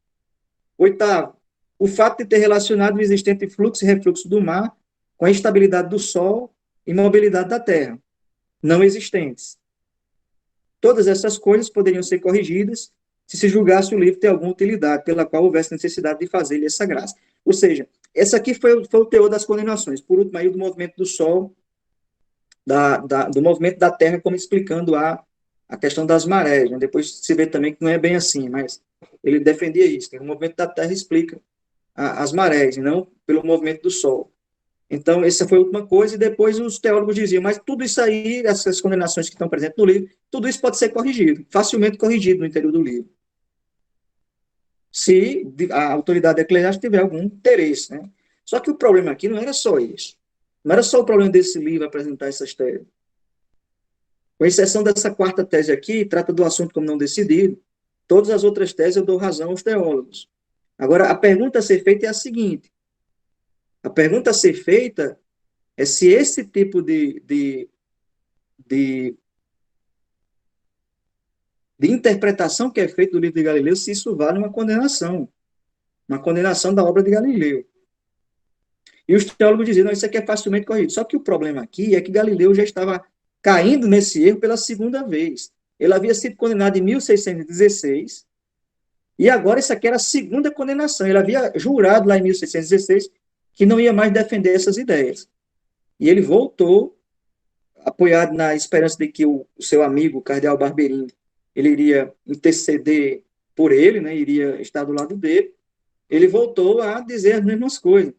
Oitavo, o fato de ter relacionado o existente fluxo e refluxo do mar com a estabilidade do Sol e mobilidade da Terra, não existentes. Todas essas coisas poderiam ser corrigidas se julgasse o livro ter alguma utilidade, pela qual houvesse necessidade de fazer-lhe essa graça. Ou seja, essa aqui foi o teor das condenações. Por último, aí do movimento do Sol, do movimento da Terra, como explicando a questão das marés. Né? Depois se vê também que não é bem assim, mas ele defendia isso, que o movimento da Terra explica as marés, e não pelo movimento do Sol. Então, essa foi a última coisa, e depois os teólogos diziam, mas tudo isso aí, essas condenações que estão presentes no livro, tudo isso pode ser corrigido, facilmente corrigido no interior do livro. Se a autoridade eclesiástica tiver algum interesse, né? Só que o problema aqui não era só isso. Não era só o problema desse livro apresentar essas teses. Com exceção dessa quarta tese aqui, trata do assunto como não decidido, todas as outras teses eu dou razão aos teólogos. Agora, a pergunta a ser feita é a seguinte, a pergunta a ser feita é se esse tipo de interpretação que é feita do livro de Galileu, se isso vale uma condenação da obra de Galileu. E os teólogos diziam, não, isso aqui é facilmente corrigido. Só que o problema aqui é que Galileu já estava caindo nesse erro pela segunda vez. Ele havia sido condenado em 1616, e agora isso aqui era a segunda condenação. Ele havia jurado lá em 1616 que não ia mais defender essas ideias. E ele voltou, apoiado na esperança de que o seu amigo, o cardeal Barberini, ele iria interceder por ele, né, iria estar do lado dele. Ele voltou a dizer as mesmas coisas.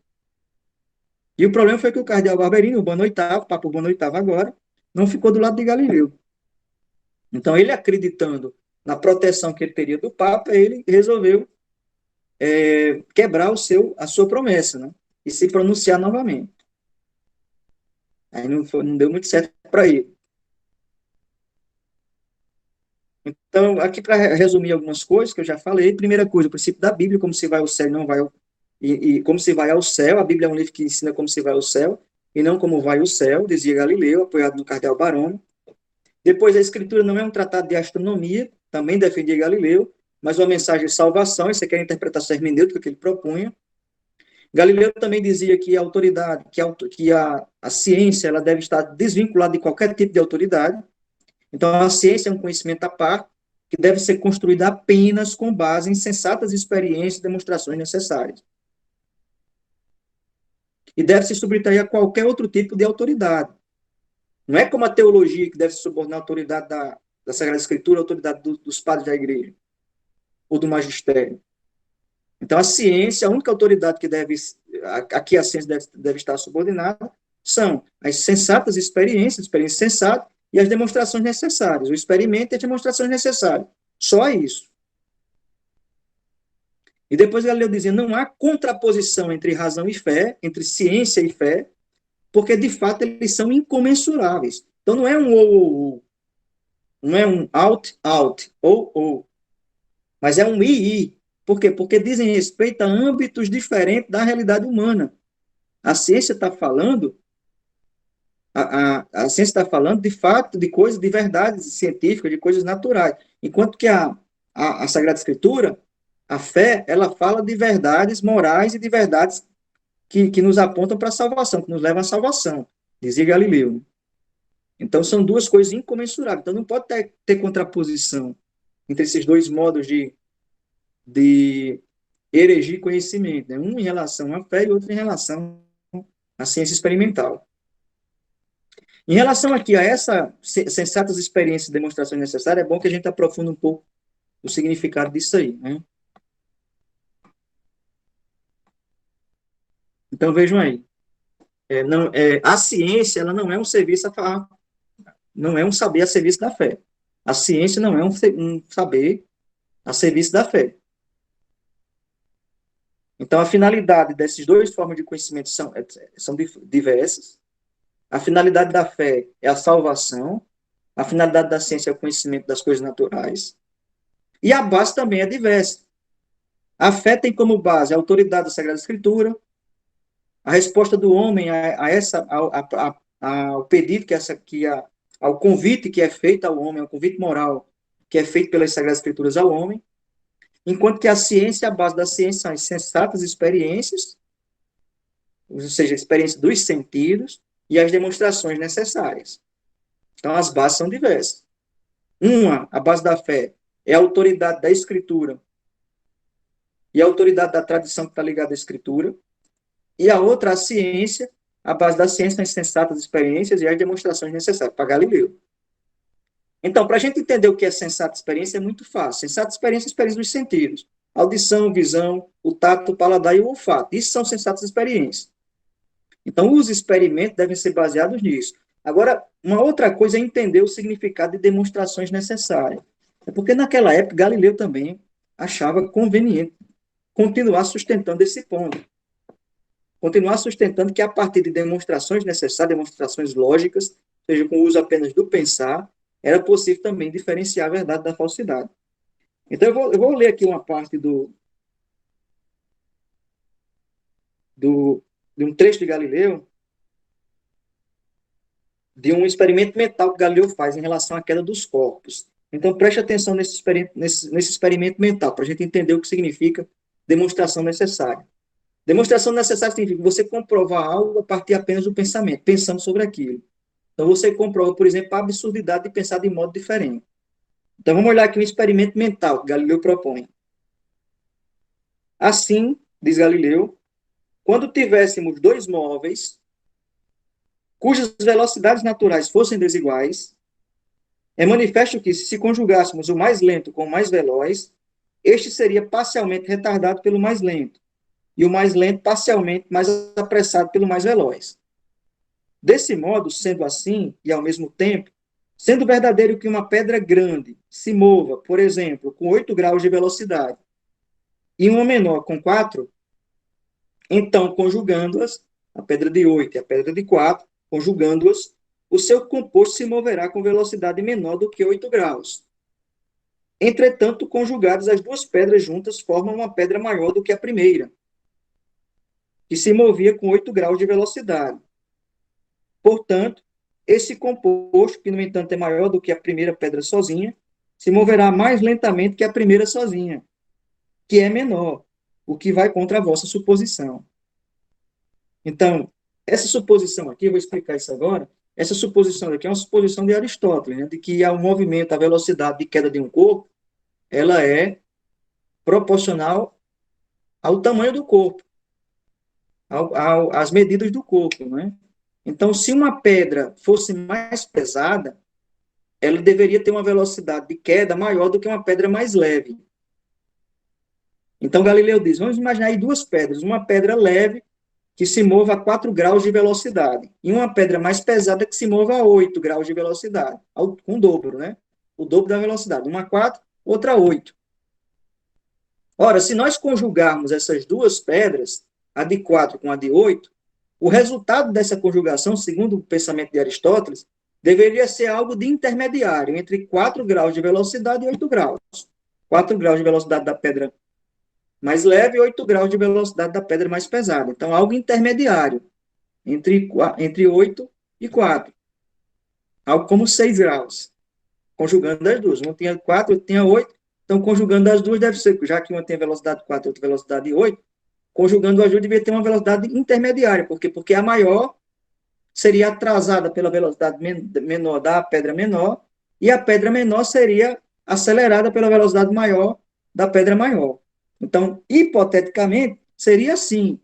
E o problema foi que o cardeal Barberini, o Urbano VIII, o Papa Urbano VIII agora, não ficou do lado de Galileu. Então, ele acreditando na proteção que ele teria do Papa, ele resolveu quebrar a sua promessa, né? E se pronunciar novamente. Aí não deu muito certo para ele. Então, aqui para resumir algumas coisas que eu já falei. Primeira coisa, o princípio da Bíblia, como se vai ao céu e não vai e como se vai ao céu. A Bíblia é um livro que ensina como se vai ao céu e não como vai o céu, dizia Galileu, apoiado no cardeal Baroni. Depois, a Escritura não é um tratado de astronomia, também defendia Galileu, mas uma mensagem de salvação. Isso aqui é a interpretação hermenêutica que ele propunha. Galileu também dizia que a autoridade, que a ciência, ela deve estar desvinculada de qualquer tipo de autoridade. Então, a ciência é um conhecimento à parte que deve ser construída apenas com base em sensatas experiências e demonstrações necessárias. E deve se subtrair a qualquer outro tipo de autoridade. Não é como a teologia, que deve se subordinar à autoridade da Sagrada Escritura, à autoridade dos padres da igreja, ou do magistério. Então, a ciência, a única autoridade que aqui a ciência deve estar subordinada, são as sensatas experiências sensatas, e as demonstrações necessárias. O experimento e as demonstrações necessárias. Só isso. E depois Galileu dizia, não há contraposição entre razão e fé, entre ciência e fé, porque, de fato, eles são incomensuráveis. Então, não é um ou. Não é um out, ou. Mas é um i. Por quê? Porque dizem respeito a âmbitos diferentes da realidade humana. A ciência está falando a ciência está falando, de fato, de coisas, de verdades científicas, de coisas naturais. Enquanto que a Sagrada Escritura, a fé, ela fala de verdades morais e de verdades que nos apontam para a salvação, que nos levam à salvação, dizia Galileu. Então, são duas coisas incomensuráveis. Então, não pode ter contraposição entre esses dois modos de erigir conhecimento, né? Um em relação à fé e outro em relação à ciência experimental. Em relação aqui a essas sensatas experiências e demonstrações necessárias, é bom que a gente aprofunde um pouco o significado disso aí, né? Então, vejam aí. A ciência, ela não é um serviço não é um saber a serviço da fé. A ciência não é um saber a serviço da fé. Então, a finalidade dessas duas formas de conhecimento são diversas. A finalidade da fé é a salvação. A finalidade da ciência é o conhecimento das coisas naturais. E a base também é diversa. A fé tem como base a autoridade da Sagrada Escritura, a resposta do homem ao pedido ao convite que é feito ao homem, ao convite moral que é feito pelas Sagradas Escrituras ao homem, enquanto que a ciência, a base da ciência são as sensatas experiências, ou seja, a experiência dos sentidos e as demonstrações necessárias. Então, as bases são diversas. A base da fé, é a autoridade da Escritura e a autoridade da tradição que está ligada à Escritura, e a outra, a ciência, a base da ciência são as sensatas experiências e as demonstrações necessárias, para Galileu. Então, para a gente entender o que é sensata experiência, é muito fácil. Sensata experiência é a experiência dos sentidos. Audição, visão, o tato, o paladar e o olfato. Isso são sensatas experiências. Então, os experimentos devem ser baseados nisso. Agora, uma outra coisa é entender o significado de demonstrações necessárias. É porque naquela época, Galileu também achava conveniente continuar sustentando esse ponto. Continuar sustentando que a partir de demonstrações necessárias, demonstrações lógicas, seja com o uso apenas do pensar, era possível também diferenciar a verdade da falsidade. Então, eu vou ler aqui uma parte de um trecho de Galileu, de um experimento mental que Galileu faz em relação à queda dos corpos. Então, preste atenção nesse experimento mental, para a gente entender o que significa demonstração necessária. Demonstração necessária significa você comprovar algo a partir apenas do pensamento, pensando sobre aquilo. Então, você comprova, por exemplo, a absurdidade de pensar de modo diferente. Então, vamos olhar aqui um experimento mental que Galileu propõe. Assim, diz Galileu, quando tivéssemos dois móveis cujas velocidades naturais fossem desiguais, é manifesto que, se conjugássemos o mais lento com o mais veloz, este seria parcialmente retardado pelo mais lento, e o mais lento parcialmente mais apressado pelo mais veloz. Desse modo, sendo assim, e ao mesmo tempo, sendo verdadeiro que uma pedra grande se mova, por exemplo, com 8 graus de velocidade, e uma menor com 4, então, conjugando-as, a pedra de 8 e a pedra de 4, conjugando-as, o seu composto se moverá com velocidade menor do que 8 graus. Entretanto, conjugadas, as duas pedras juntas formam uma pedra maior do que a primeira, que se movia com 8 graus de velocidade. Portanto, esse composto, que no entanto é maior do que a primeira pedra sozinha, se moverá mais lentamente que a primeira sozinha, que é menor, o que vai contra a vossa suposição. Então, essa suposição aqui, eu vou explicar isso agora, essa suposição aqui é uma suposição de Aristóteles, né, de que o movimento, a velocidade de queda de um corpo, ela é proporcional ao tamanho do corpo, às medidas do corpo, né? Então, se uma pedra fosse mais pesada, ela deveria ter uma velocidade de queda maior do que uma pedra mais leve. Então, Galileu diz, vamos imaginar aí duas pedras, uma pedra leve que se mova a 4 graus de velocidade, e uma pedra mais pesada que se mova a 8 graus de velocidade, com o dobro, né? O dobro da velocidade, uma a 4, outra a 8. Ora, se nós conjugarmos essas duas pedras, a de 4 com a de 8, o resultado dessa conjugação, segundo o pensamento de Aristóteles, deveria ser algo de intermediário, entre 4 graus de velocidade e 8 graus. 4 graus de velocidade da pedra mais leve e 8 graus de velocidade da pedra mais pesada. Então, algo intermediário, entre 8 e 4. Algo como 6 graus, conjugando as duas. Uma tinha 4, outra tinha 8. Então, conjugando as duas, deve ser, já que uma tem velocidade 4 e outra velocidade 8, conjugando as duas, devia ter uma velocidade intermediária. Por quê? Porque a maior seria atrasada pela velocidade menor da pedra menor, e a pedra menor seria acelerada pela velocidade maior da pedra maior. Então, hipoteticamente, seria assim.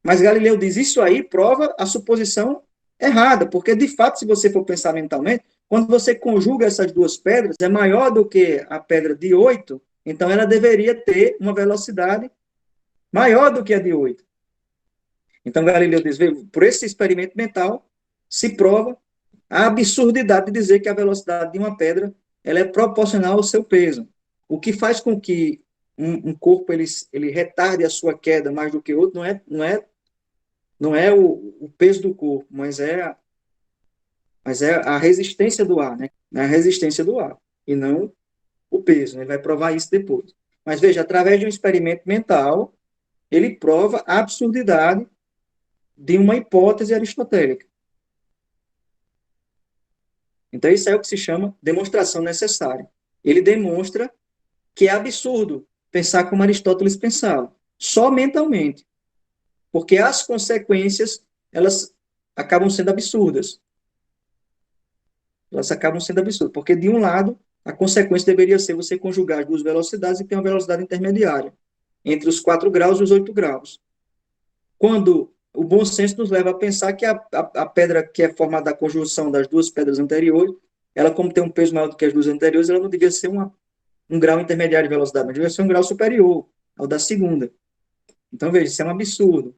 Mas Galileu diz, isso aí prova a suposição errada, porque, de fato, se você for pensar mentalmente, quando você conjuga essas duas pedras, é maior do que a pedra de 8, então ela deveria ter uma velocidade maior do que a de 8. Então, Galileu diz, por esse experimento mental, se prova a absurdidade de dizer que a velocidade de uma pedra ela é proporcional ao seu peso. O que faz com que um corpo ele retarde a sua queda mais do que outro não é o peso do corpo, mas é a resistência do ar, né? É a resistência do ar, e não o peso. Né? Ele vai provar isso depois. Mas veja, através de um experimento mental, ele prova a absurdidade de uma hipótese aristotélica. Então, isso é o que se chama demonstração necessária. Ele demonstra que é absurdo pensar como Aristóteles pensava, só mentalmente, porque as consequências, elas acabam sendo absurdas. Elas acabam sendo absurdas, porque, de um lado, a consequência deveria ser você conjugar as duas velocidades e ter uma velocidade intermediária, entre os 4 graus e os 8 graus. Quando o bom senso nos leva a pensar que a pedra que é formada da conjunção das duas pedras anteriores, ela, como tem um peso maior do que as duas anteriores, ela não devia ser um grau intermediário de velocidade, mas devia ser um grau superior ao da segunda. Então, veja, isso é um absurdo.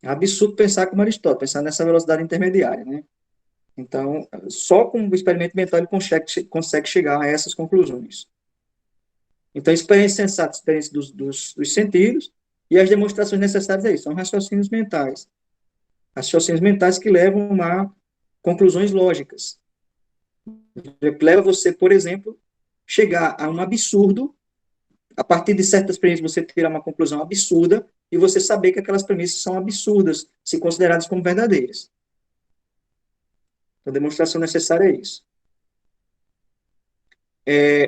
É um absurdo pensar como Aristóteles, pensar nessa velocidade intermediária, né? Então, só com o experimento mental ele consegue chegar a essas conclusões. Então, experiência sensata, experiência dos sentidos, e as demonstrações necessárias é isso, são raciocínios mentais. Raciocínios mentais que levam a conclusões lógicas. Leva você, por exemplo, chegar a um absurdo, a partir de certas premissas você tirar uma conclusão absurda, e você saber que aquelas premissas são absurdas, se consideradas como verdadeiras. Então, a demonstração necessária é isso.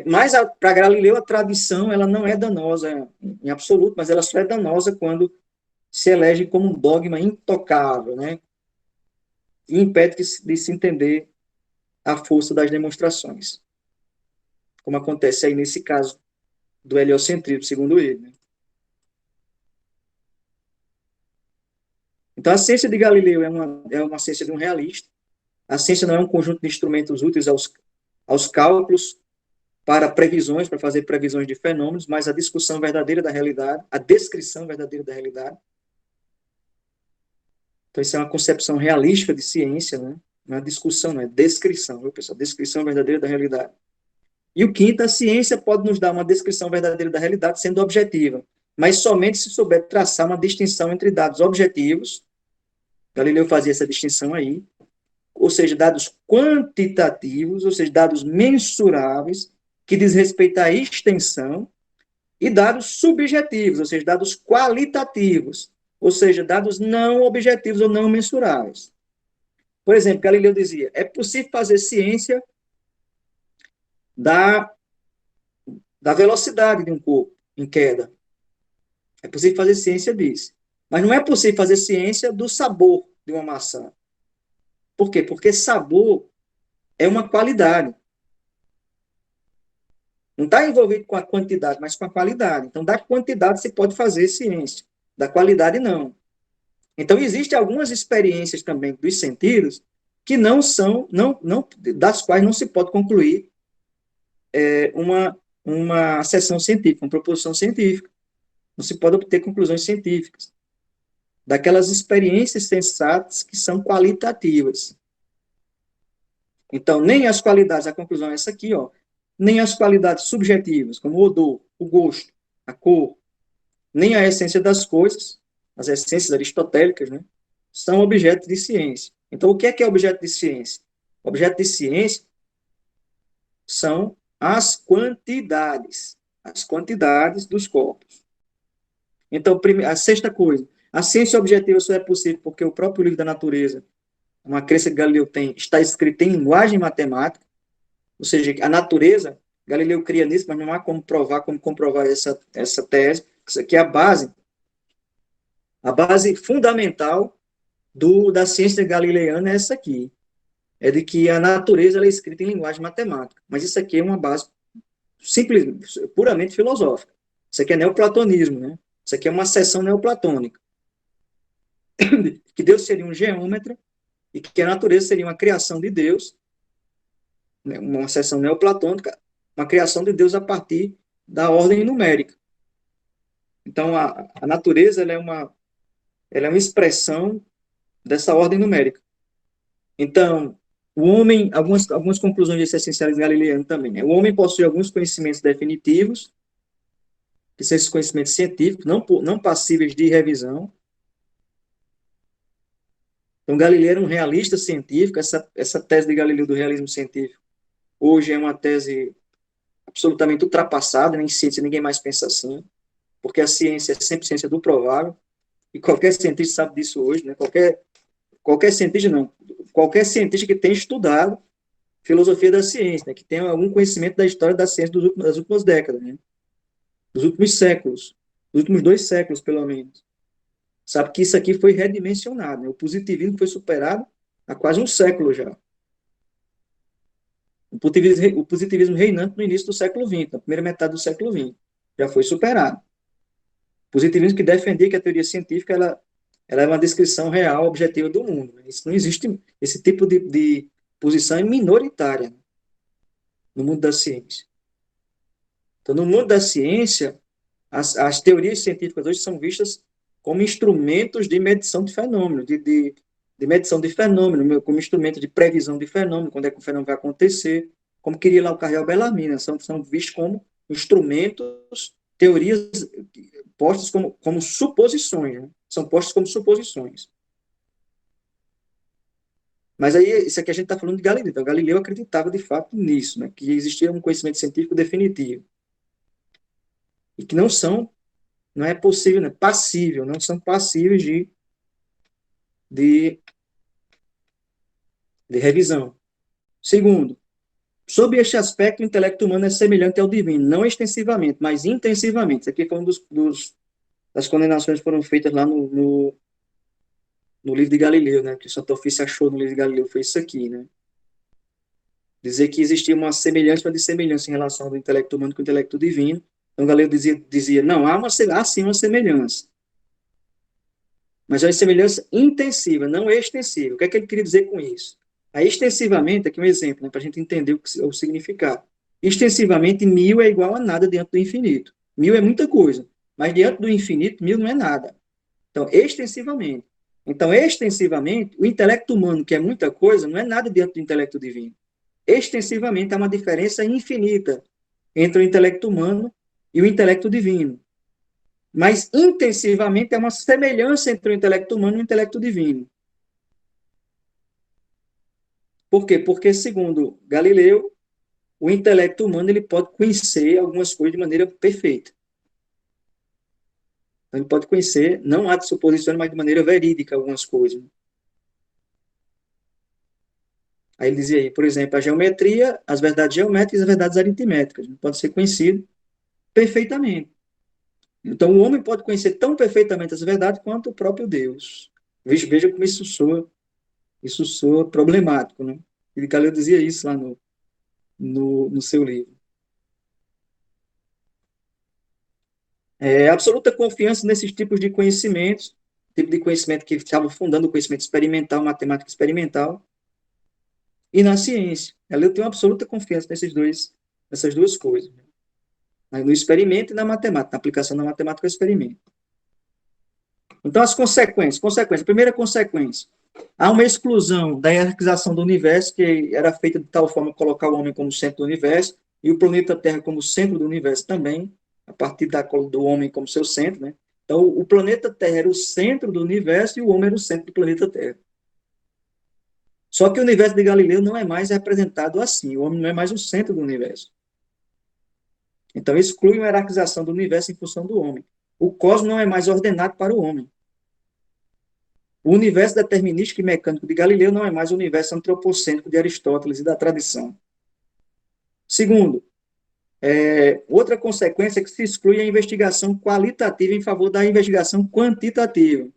Mas, para Galileu, a tradição ela não é danosa em absoluto, mas ela só é danosa quando se elege como um dogma intocável, né? e impede de se entender a força das demonstrações, como acontece aí nesse caso do heliocentrismo, segundo ele, né? Então, a ciência de Galileu é uma ciência de um realista. A ciência não é um conjunto de instrumentos úteis aos cálculos para previsões, para fazer previsões de fenômenos, mas a discussão verdadeira da realidade, a descrição verdadeira da realidade. Então, isso é uma concepção realística de ciência, né? Não é discussão, não é descrição, viu, pessoal? Descrição verdadeira da realidade. E o quinto, a ciência pode nos dar uma descrição verdadeira da realidade sendo objetiva, mas somente se souber traçar uma distinção entre dados objetivos, Galileu fazia essa distinção aí, ou seja, dados quantitativos, ou seja, dados mensuráveis, que diz respeito à extensão, e dados subjetivos, ou seja, dados qualitativos, ou seja, dados não objetivos ou não mensuráveis. Por exemplo, Galileu dizia, é possível fazer ciência da velocidade de um corpo em queda. É possível fazer ciência disso. Mas não é possível fazer ciência do sabor de uma maçã. Por quê? Porque sabor é uma qualidade. Não está envolvido com a quantidade, mas com a qualidade. Então, da quantidade se pode fazer ciência, da qualidade não. Então, existem algumas experiências também dos sentidos que não são, das quais não se pode concluir uma sessão científica, uma proposição científica. Não se pode obter conclusões científicas daquelas experiências sensatas que são qualitativas. Então, nem as qualidades, a conclusão é essa aqui, ó, nem as qualidades subjetivas, como o odor, o gosto, a cor, nem a essência das coisas, as essências aristotélicas, né, são objetos de ciência. Então, o que é objeto de ciência? Objeto de ciência são as quantidades dos corpos. Então, a sexta coisa, a ciência objetiva só é possível porque o próprio livro da natureza, uma crença que Galileu tem, está escrito em linguagem matemática, ou seja, a natureza, Galileu cria nisso, mas não há como comprovar essa tese. Isso aqui é a base fundamental da ciência galileana é essa aqui, é de que a natureza ela é escrita em linguagem matemática, mas isso aqui é uma base simples, puramente filosófica. Isso aqui é neoplatonismo, né? Isso aqui é uma seção neoplatônica. Que Deus seria um geômetra e que a natureza seria uma criação de Deus, né? Uma seção neoplatônica, uma criação de Deus a partir da ordem numérica. Então, a natureza ela é uma expressão dessa ordem numérica. Então, o homem, algumas conclusões desse essenciais galileano também, né? O homem possui alguns conhecimentos definitivos, que são esses conhecimentos científicos, não passíveis de revisão. Então, Galileu era um realista científico, essa tese de Galileu do realismo científico, hoje é uma tese absolutamente ultrapassada, nem ciência, ninguém mais pensa assim, porque a ciência é sempre ciência do provável, e qualquer cientista sabe disso hoje, né? Qualquer cientista não, qualquer cientista que tenha estudado filosofia da ciência, né? Que tenha algum conhecimento da história da ciência das últimas décadas, né? Dos últimos séculos, dos últimos 2 séculos, pelo menos. Sabe que isso aqui foi redimensionado, né? O positivismo foi superado há quase um século já. O positivismo reinante no início do século XX, na primeira metade do século XX, já foi superado. O positivismo que defendia que a teoria científica ela é uma descrição real, objetiva do mundo. Isso não existe, esse tipo de posição é minoritária no mundo da ciência. Então, no mundo da ciência, as teorias científicas hoje são vistas como instrumentos de medição de fenômeno, de medição de fenômeno, como instrumento de previsão de fenômeno, quando é que o fenômeno vai acontecer, como queria lá o Carreal Bellarmine, são vistos como instrumentos, teorias postas como suposições, né? São postas como suposições. Mas aí, isso aqui a gente está falando de Galileu. Então, Galileu acreditava de fato nisso, né? Que existia um conhecimento científico definitivo. E que não é possível, né? Passível, não são passíveis de revisão. Segundo, sob este aspecto, o intelecto humano é semelhante ao divino, não extensivamente, mas intensivamente. Isso aqui foi das condenações que foram feitas lá no livro de Galileu, né? Que o Santo Ofício achou no livro de Galileu foi isso aqui, né? Dizer que existia uma semelhança de semelhança em relação do intelecto humano com o intelecto divino. Então, Galileu dizia não, há sim uma semelhança. Mas é uma semelhança intensiva, não extensiva. O que é que ele queria dizer com isso? A extensivamente, aqui um exemplo, né, para a gente entender o significado. Extensivamente, 1000 é igual a nada diante do infinito. 1000 é muita coisa, mas diante do infinito, 1000 não é nada. Então, extensivamente. Então, extensivamente, o intelecto humano, que é muita coisa, não é nada diante do intelecto divino. Extensivamente, há uma diferença infinita entre o intelecto humano e o intelecto divino. Mas, intensivamente, há uma semelhança entre o intelecto humano e o intelecto divino. Por quê? Porque, segundo Galileu, o intelecto humano ele pode conhecer algumas coisas de maneira perfeita. Então, ele pode conhecer, não há de suposições, mas de maneira verídica algumas coisas. Aí ele dizia aí, por exemplo, a geometria, as verdades geométricas e as verdades aritméticas. Pode ser conhecido perfeitamente. Então, o homem pode conhecer tão perfeitamente as verdades quanto o próprio Deus. Veja como isso soa problemático, né? E Galileu dizia isso lá no seu livro. Absoluta confiança nesses tipos de conhecimentos, tipo de conhecimento que estava fundando o conhecimento experimental, matemática experimental, e na ciência. Galileu tem uma absoluta confiança nessas duas coisas. No experimento e na matemática, na aplicação da matemática ao experimento. Então, as consequências. Primeira consequência. Há uma exclusão da hierarquização do universo, que era feita de tal forma que colocar o homem como centro do universo e o planeta Terra como centro do universo também, a partir do homem como seu centro, né? Então, o planeta Terra era o centro do universo e o homem era o centro do planeta Terra. Só que o universo de Galileu não é mais representado assim. O homem não é mais o centro do universo. Então, exclui uma hierarquização do universo em função do homem. O cosmos não é mais ordenado para o homem. O universo determinístico e mecânico de Galileu não é mais o universo antropocêntrico de Aristóteles e da tradição. Segundo, outra consequência é que se exclui a investigação qualitativa em favor da investigação quantitativa,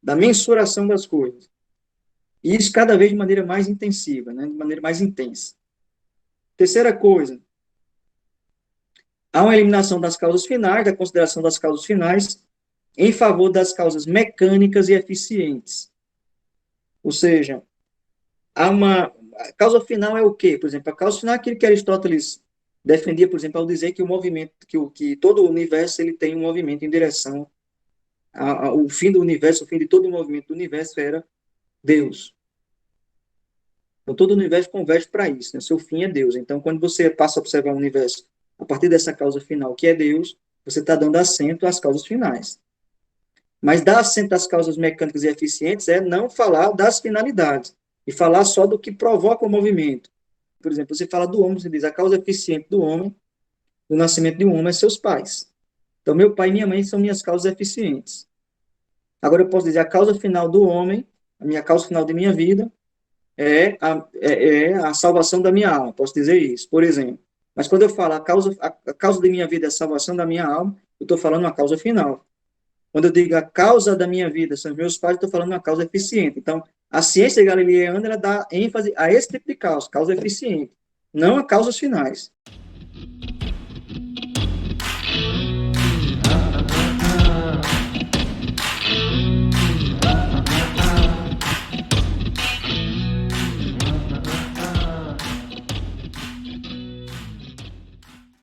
da mensuração das coisas. E isso cada vez de maneira mais intensiva, né? De maneira mais intensa. Terceira coisa, há uma eliminação das causas finais, da consideração das causas finais, em favor das causas mecânicas e eficientes. Ou seja, há uma... A causa final é o quê? Por exemplo, a causa final é aquilo que Aristóteles defendia, por exemplo, ao dizer que o movimento, que todo o universo ele tem um movimento em direção ao fim do universo, o fim de todo o movimento do universo era Deus. Então, todo o universo converge para isso, né? Seu fim é Deus. Então, quando você passa a observar o universo a partir dessa causa final, que é Deus, você está dando assento às causas finais. Mas dar assento às causas mecânicas e eficientes é não falar das finalidades, e falar só do que provoca o movimento. Por exemplo, você fala do homem, você diz a causa eficiente do homem, do nascimento de um homem, é seus pais. Então, meu pai e minha mãe são minhas causas eficientes. Agora, eu posso dizer a causa final do homem, a minha causa final de minha vida, é a salvação da minha alma. Posso dizer isso, por exemplo. Mas quando eu falo a causa de minha vida é a salvação da minha alma, eu estou falando uma causa final. Quando eu digo a causa da minha vida são os meus pais, eu estou falando uma causa eficiente. Então, a ciência galileana ela dá ênfase a esse tipo de causa eficiente, não a causas finais.